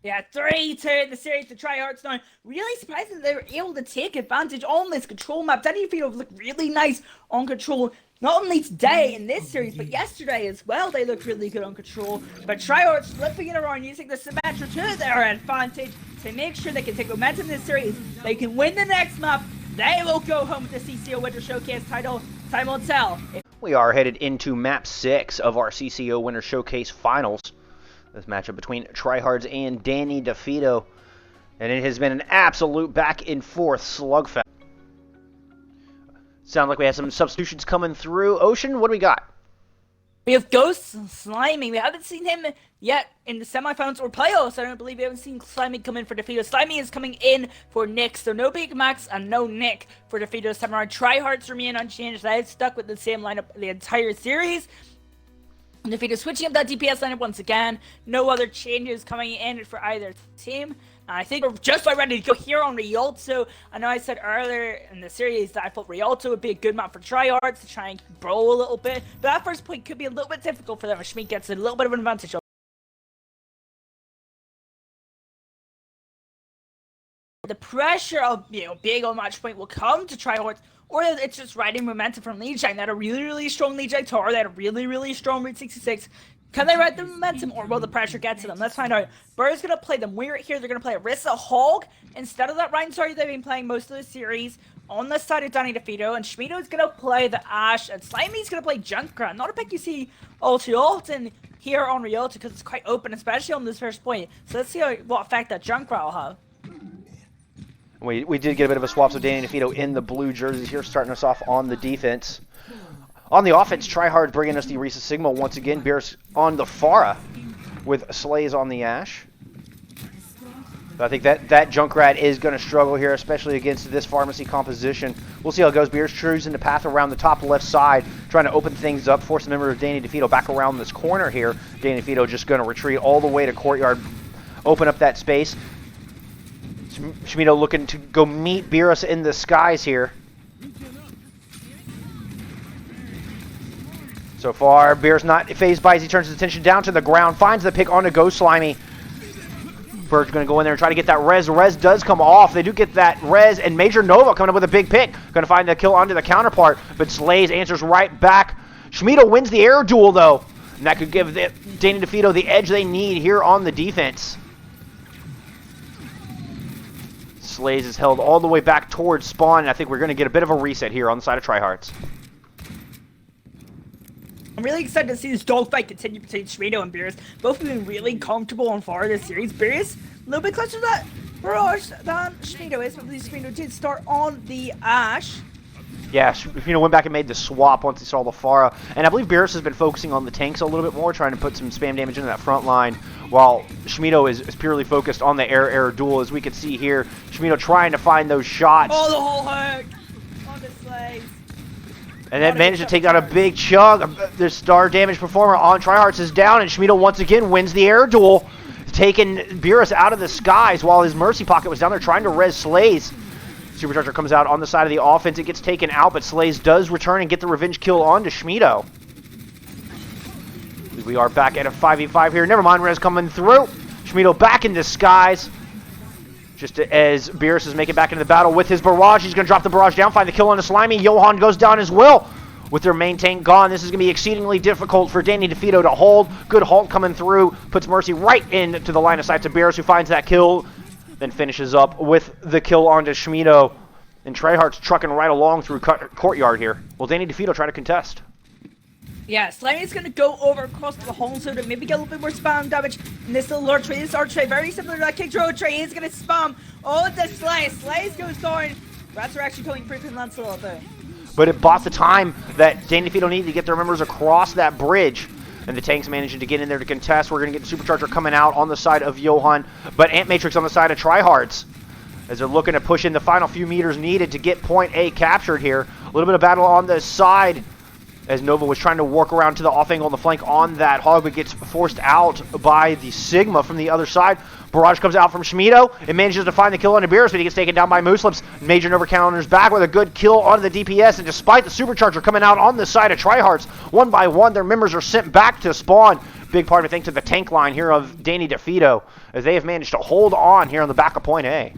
Yeah, 3-2 in the series to Tryhardts now. Really surprising they were able to take advantage on this control map. Danny Defeato looked really nice on control, not only today in this series, but yesterday as well. They looked really good on control. But Tryhardts flipping it around, using the Symmetra to their advantage to make sure they can take momentum in this series. They can win the next map. They will go home with the CCO Winter Showcase title. Time will tell. We are headed into map 6 of our CCO Winter Showcase finals. This matchup between Tryhardts and Danny Defeato. And it has been an absolute back and forth slugfest. Sound like we have some substitutions coming through. Ocean, what do we got? We have Ghost Slimy. We haven't seen him yet in the semifinals or playoffs. I don't believe we haven't seen Slimy come in for Defeato. Slimy is coming in for Nick. So no Big Max and no Nick for Defeato Samurai. Tryhardts remain unchanged. They've stuck with the same lineup the entire series. Defeato switching up that DPS lineup once again. No other changes coming in for either team. I think we're just about ready to go here on Rialto. I know I said earlier in the series that I thought Rialto would be a good map for Tryhardts to try and brawl a little bit. But that first point could be a little bit difficult for them if Schmeek gets a little bit of an advantage. The pressure of being on match point will come to Tryhardts, or it's just riding momentum from Lijiang. They had a really strong Lijiang tower. They had a really strong Route 66. Can they ride the momentum, or will the pressure get to them? Let's find out. Burr's going to play them weird here. They're going to play Orisa Hog instead of that Rhinosaur they've been playing most of the series on the side of Danny Defeato. And Schmiedo's going to play the Ash, and Slimy's going to play Junkrat. Not a pick you see all too often here on Rialto because it's quite open, especially on this first point. So let's see what effect that Junkrat will have. We did get a bit of a swap, so Danny Defeato in the blue jerseys here, starting us off on the defense. On the offense, Tryhard bringing us the Orisa Sigma once again. Bears on the Pharah with Slays on the Ash. But I think that Junkrat is going to struggle here, especially against this pharmacy composition. We'll see how it goes. Bears choosing the path around the top left side, trying to open things up, force a member of Danny Defeato back around this corner here. Danny Defeato just going to retreat all the way to courtyard, open up that space. Schmiedo looking to go meet Beerus in the skies here. So far, Beerus not phased by as he turns his attention down to the ground, finds the pick onto Ghost Slimy. Bird's going to go in there and try to get that res. Res does come off. They do get that res, and Major Nova coming up with a big pick. Going to find the kill onto the counterpart, but Slays answers right back. Schmiedo wins the air duel, though, and that could give Danny Defeato the edge they need here on the defense. Slays is held all the way back towards spawn, and I think we're going to get a bit of a reset here on the side of Tryhardts. I'm really excited to see this dogfight continue between Schmiedo and Beerus. Both have been really comfortable on far this series. Beerus a little bit closer to that barrage than Schmiedo is, but Schmiedo did start on the Ash. Yeah, Schmiedo went back and made the swap once he saw the Pharah. And I believe Beerus has been focusing on the tanks a little bit more, trying to put some spam damage into that front line, while Schmiedo is purely focused on the air duel, as we can see here. Schmiedo trying to find those shots. Oh, the whole hook on the Slays. And then managed to take out a big chunk. The star damage performer on Tryhardts is down, and Schmiedo once again wins the air duel, taking Beerus out of the skies while his Mercy Pocket was down there trying to res Slays. Supercharger comes out on the side of the offense. It gets taken out, but Slays does return and get the revenge kill onto Schmiedo. We are back at a 5v5 here. Never mind, res coming through. Schmiedo back in disguise. Just as Beerus is making back into the battle with his barrage. He's going to drop the barrage down, find the kill on the Slimy. Johan goes down as well. With their main tank gone, this is going to be exceedingly difficult for Danny Defeato to hold. Good halt coming through. Puts Mercy right into the line of sight to Beerus, who finds that kill. Then finishes up with the kill onto Schmiedo. And Tryhardts trucking right along through courtyard here. Will Danny Defeato try to contest? Yeah, Slimy's gonna go over across the hole so to maybe get a little bit more spam damage. And this little archery, very similar to that kick throw tray. He's gonna spam all the Slays. Slays goes down. Rats are actually pulling freaking Lancelot though. But it bought the time that Danny Defeato needed to get their members across that bridge. And the tanks managing to get in there to contest. We're going to get the Supercharger coming out on the side of Johan. But Ant Matrix on the side of Tryhardts. As they're looking to push in the final few meters needed to get point A captured here. A little bit of battle on the side. As Nova was trying to work around to the off angle on the flank on that hog, but gets forced out by the Sigma from the other side. Barrage comes out from Schmido. It manages to find the kill on Beerus, but he gets taken down by Mooslips. Major Nova counters back with a good kill on the DPS, and despite the Supercharger coming out on the side of Tryhardts, one by one, their members are sent back to spawn. Big part of it thanks to the tank line here of Danny Defeato, as they have managed to hold on here on the back of point A.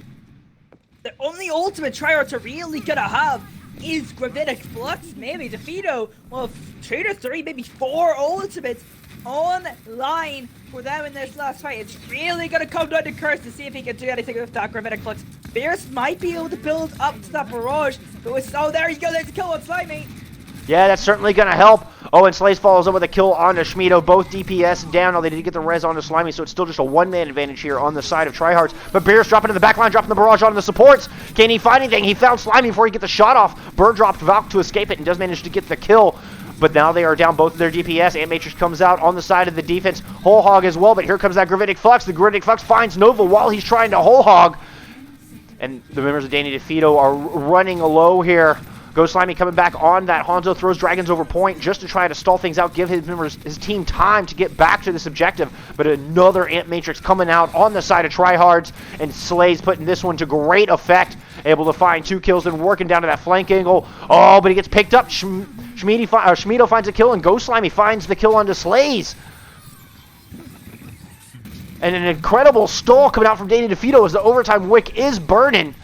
The only ultimate Tryhardts are really gonna have is Gravitic Flux, maybe Defeato. Well, 2 to 3, maybe 4 ultimates online for them in this last fight. It's really gonna come down to Curse to see if he can do anything with that Gravitic Flux. Beerus might be able to build up to that barrage, but oh, there you go, there's a kill on Slimy. Yeah, that's certainly going to help. Oh, and Slays follows up with a kill onto Schmido. Both DPS down. Oh, they did get the res onto Slimy, so it's still just a one-man advantage here on the side of Tryhardts. But Beerus dropping to the back line, dropping the barrage onto the supports. Can he find anything? He found Slimy before he get the shot off. Bird dropped Valk to escape it and does manage to get the kill. But now they are down both of their DPS. Ant Matrix comes out on the side of the defense. Whole Hog as well, but here comes that Gravitic Flux. The Gravitic Flux finds Nova while he's trying to Whole Hog. And the members of Danny Defeato are running low here. Ghost Slimy coming back on that. Hanzo throws Dragons over point just to try to stall things out, give his members, his team time to get back to this objective. But another Ant Matrix coming out on the side of Tryhardts, and Slays putting this one to great effect. Able to find 2 kills and working down to that flank angle. Oh, but he gets picked up. Schmido finds a kill, and Ghost Slimy finds the kill onto Slays. And an incredible stall coming out from Danny Defeato as the overtime wick is burning.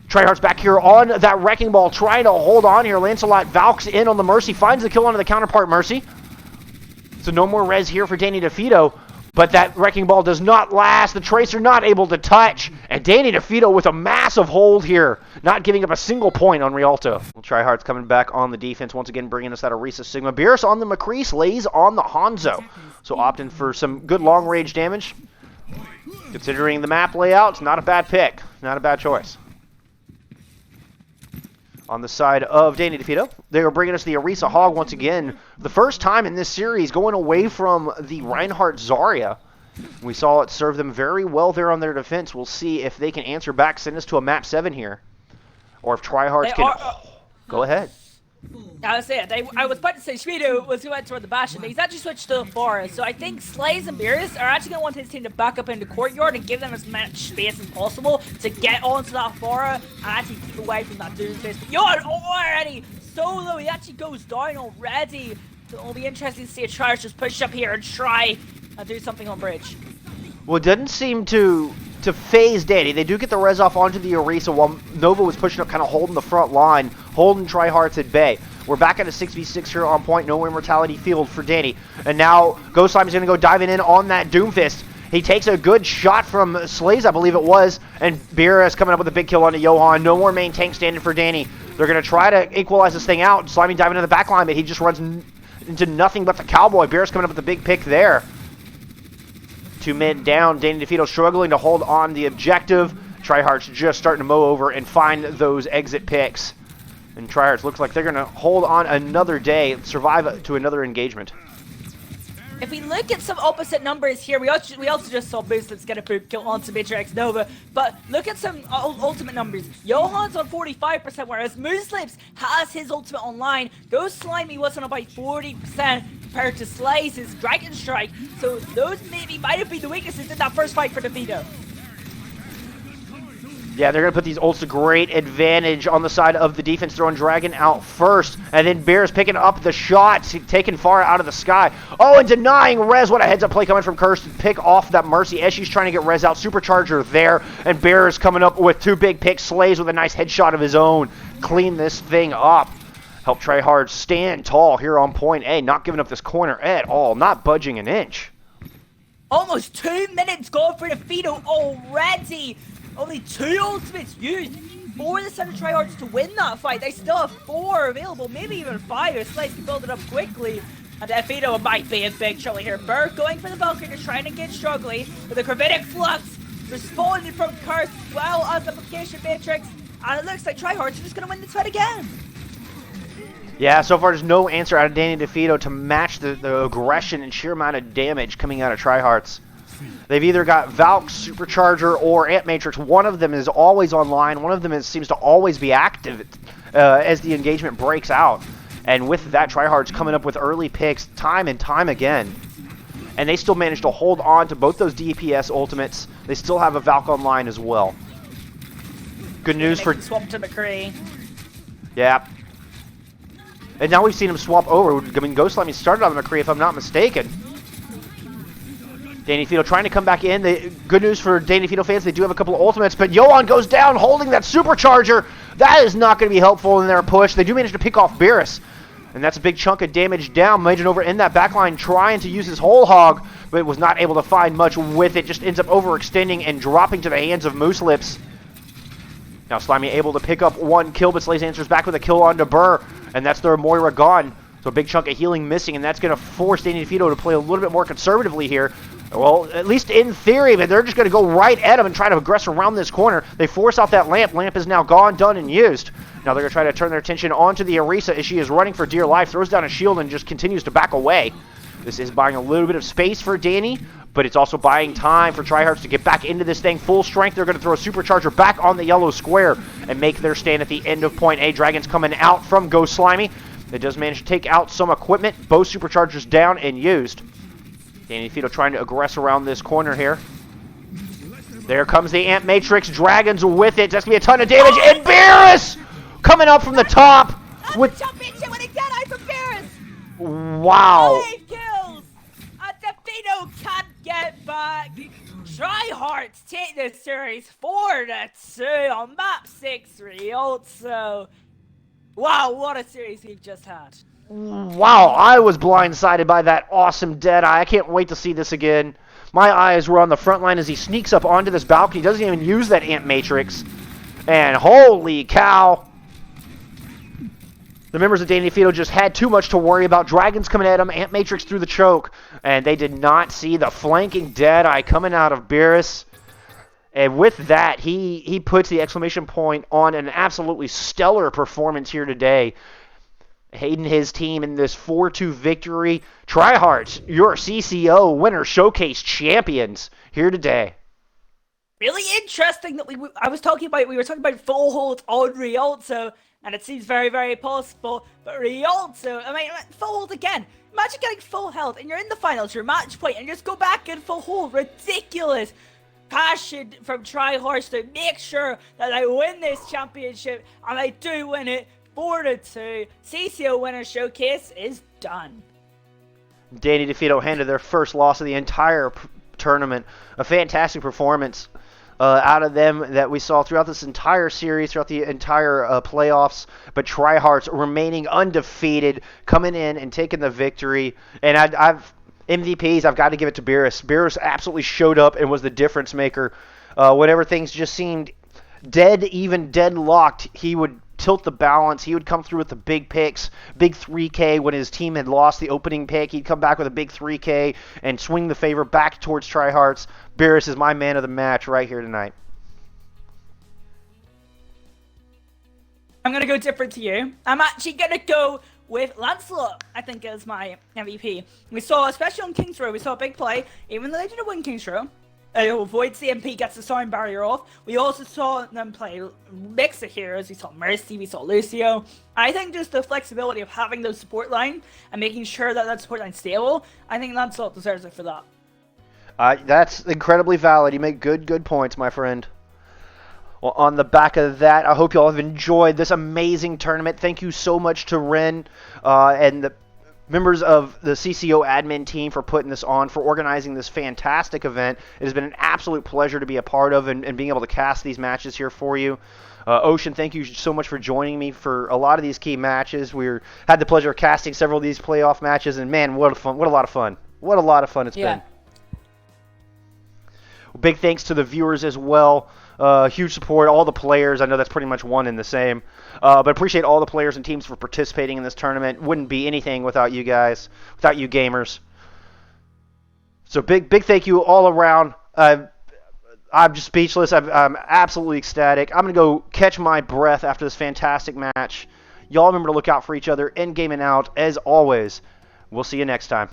Tryhardts back here on that Wrecking Ball, trying to hold on here. Lancelot Valks in on the Mercy, finds the kill onto the counterpart Mercy. So no more res here for Danny Defeato, but that Wrecking Ball does not last. The Tracer not able to touch, and Danny Defeato with a massive hold here, not giving up a single point on Rialto. Tryhardts coming back on the defense, once again bringing us that Orisa Sigma. Beerus on the McCree, Slays on the Hanzo. So opting for some good long-range damage. Considering the map layout, it's not a bad pick, not a bad choice. On the side of Danny Defeato, they are bringing us the Orisa Hog once again. The first time in this series going away from the Reinhardt Zarya. We saw it serve them very well there on their defense. We'll see if they can answer back, send us to a map 7 here. Or if Tryhardts can... Go ahead. I was about to say Schmido was going toward the Bastion, but he's actually switched to the Forest. So I think Slays and Beerus are actually going to want his team to back up into Courtyard and give them as much space as possible to get onto that Forest and actually keep away from that Doom space. But Johan already solo, he actually goes down already. So it'll be interesting to see if Tryhardts just push up here and try and do something on bridge. Well, it doesn't seem to phase Danny. They do get the res off onto the Orisa while Nova was pushing up, kind of holding the front line, holding Tryhardts at bay. We're back at a 6v6 here on point, no immortality field for Danny. And now Ghost Slime is going to go diving in on that Doomfist. He takes a good shot from Slays, I believe it was, and Beerus coming up with a big kill onto Johan. No more main tank standing for Danny. They're going to try to equalize this thing out. Slimy diving into the back line, but he just runs into nothing but the Cowboy. Beerus coming up with a big pick there. 2 men down. Danny Defeato struggling to hold on the objective. Tryhardts just starting to mow over and find those exit picks. And Tryhardts looks like they're going to hold on another day, survive to another engagement. If we look at some opposite numbers here, we also just saw Mooslips get a poop kill onto Matrix Nova, but look at some ultimate numbers. Johan's on 45%, whereas Mooslips has his ultimate online. Ghost Slimy was on about 40% compared to Slays' Dragon Strike, so those maybe might have been the weaknesses in that first fight for Defeato. Yeah, they're going to put these ults to great advantage on the side of the defense, throwing Dragon out first. And then Beerus picking up the shots, taken far out of the sky. Oh, and denying res. What a heads-up play coming from Curse to pick off that Mercy as she's trying to get res out. Supercharger there, and Beerus coming up with 2 big picks. Slays with a nice headshot of his own. Clean this thing up. Help Tryhardts stand tall here on point A, not giving up this corner at all, not budging an inch. Almost 2 minutes gone for Defeato already. Only 2 ultimates used. for the Center Tryhardts to win that fight. They still have 4 available, maybe even 5 if Slice can build it up quickly. And Defeato might be in big trouble here. Burke going for the Valkyrie to try and engage strongly with a Gravitic Flux responding from Curse as well as the Application Matrix. And it looks like Tryhardts are just going to win this fight again. Yeah, so far there's no answer out of Danny Defeato to match the aggression and sheer amount of damage coming out of Tryhardts. They've either got Valk, Supercharger, or Ant Matrix. One of them is always online. One of them seems to always be active as the engagement breaks out. And with that, Tryhardts coming up with early picks time and time again. And they still manage to hold on to both those DPS ultimates. They still have a Valk online as well. Good news for... Swap to McCree. Yeah. And now we've seen him swap over. I mean, Ghost Slimy started on the McCree, if I'm not mistaken. Danny Defeato trying to come back in. Good news for Danny Defeato fans, they do have a couple of ultimates, but Yohan goes down holding that Supercharger. That is not going to be helpful in their push. They do manage to pick off Beerus, and that's a big chunk of damage down. Majin over in that backline trying to use his whole hog, but was not able to find much with it. Just ends up overextending and dropping to the hands of Moose Lips. Now Slimy able to pick up 1 kill, but Slays answers back with a kill onto Burr, and that's their Moira gone. So a big chunk of healing missing, and that's going to force Danny Defeato to play a little bit more conservatively here. Well, at least in theory, but they're just going to go right at him and try to aggress around this corner. They force out that lamp. Lamp is now gone, done, and used. Now they're going to try to turn their attention onto the Orisa as she is running for dear life, throws down a shield, and just continues to back away. This is buying a little bit of space for Danny, but it's also buying time for Tryhardts to get back into this thing. Full strength, they're going to throw a Supercharger back on the yellow square and make their stand at the end of point A. Dragon's coming out from Ghost Slimy. It does manage to take out some equipment. Both Superchargers down and used. Danny Defeato trying to aggress around this corner here. There comes the Ant Matrix. Dragons with it. That's going to be a ton of damage. And Beerus coming up from the top. With championship winning Deadeye from Beerus. Wow. 5 kills. Defeato can't get back. Tryhardts take this series 4-2 on map 6 Rialto. Wow, what a series we've just had. Wow, I was blindsided by that awesome Deadeye. I can't wait to see this again. My eyes were on the front line as he sneaks up onto this balcony. He doesn't even use that Ant Matrix. And holy cow. The members of Danny Defeato just had too much to worry about. Dragons coming at him, Ant Matrix through the choke. And they did not see the flanking Deadeye coming out of Beerus. And with that, he puts the exclamation point on an absolutely stellar performance here today. Hayden his team in this 4-2 victory. Tryhardts, your CCO Winter Showcase champions here today. Really interesting that we were talking about full hold on Rialto, and it seems very, very possible. But Rialto, I mean, full hold again. Imagine getting full health and you're in the finals, your match point, and you just go back and full hold. Ridiculous passion from Tryhardts to make sure that I win this championship, and I do win it 4-2. CCO Winner Showcase is done. Danny Defeato handed their first loss of the entire tournament. A fantastic performance out of them that we saw throughout this entire series, throughout the entire playoffs. But Tryhardts remaining undefeated, coming in and taking the victory. And I've MVPs, I've got to give it to Beerus. Beerus absolutely showed up and was the difference maker. Whenever things just seemed dead, even deadlocked, he would tilt the balance. He would come through with the big picks, big 3K when his team had lost the opening pick. He'd come back with a big 3K and swing the favor back towards Tryhardts. Beerus is my man of the match right here tonight. I'm going to go different to you. I'm actually going to go with Lancelot, I think, as my MVP. We saw, especially on King's Row, we saw a big play, even though they didn't win King's Row. Avoid CMP, gets the sound barrier off. We also saw them play mix of heroes. We saw Mercy, we saw Lucio. I think just the flexibility of having those support line and making sure that support line's stable, I think Lancelot deserves it for that. That's incredibly valid. You make good points, my friend. Well, on the back of that, I hope you all have enjoyed this amazing tournament. Thank you so much to Ren and the members of the CCO admin team for putting this on, for organizing this fantastic event. It has been an absolute pleasure to be a part of and being able to cast these matches here for you. Ocean, thank you so much for joining me for a lot of these key matches. Had the pleasure of casting several of these playoff matches, and man, what a lot of fun. What a lot of fun it's been. Big thanks to the viewers as well. Huge support, all the players. I know that's pretty much one and the same. But appreciate all the players and teams for participating in this tournament. Wouldn't be anything without you guys, without you gamers. So big thank you all around. I'm just speechless. I'm absolutely ecstatic. I'm going to go catch my breath after this fantastic match. Y'all remember to look out for each other in game and out. As always, we'll see you next time.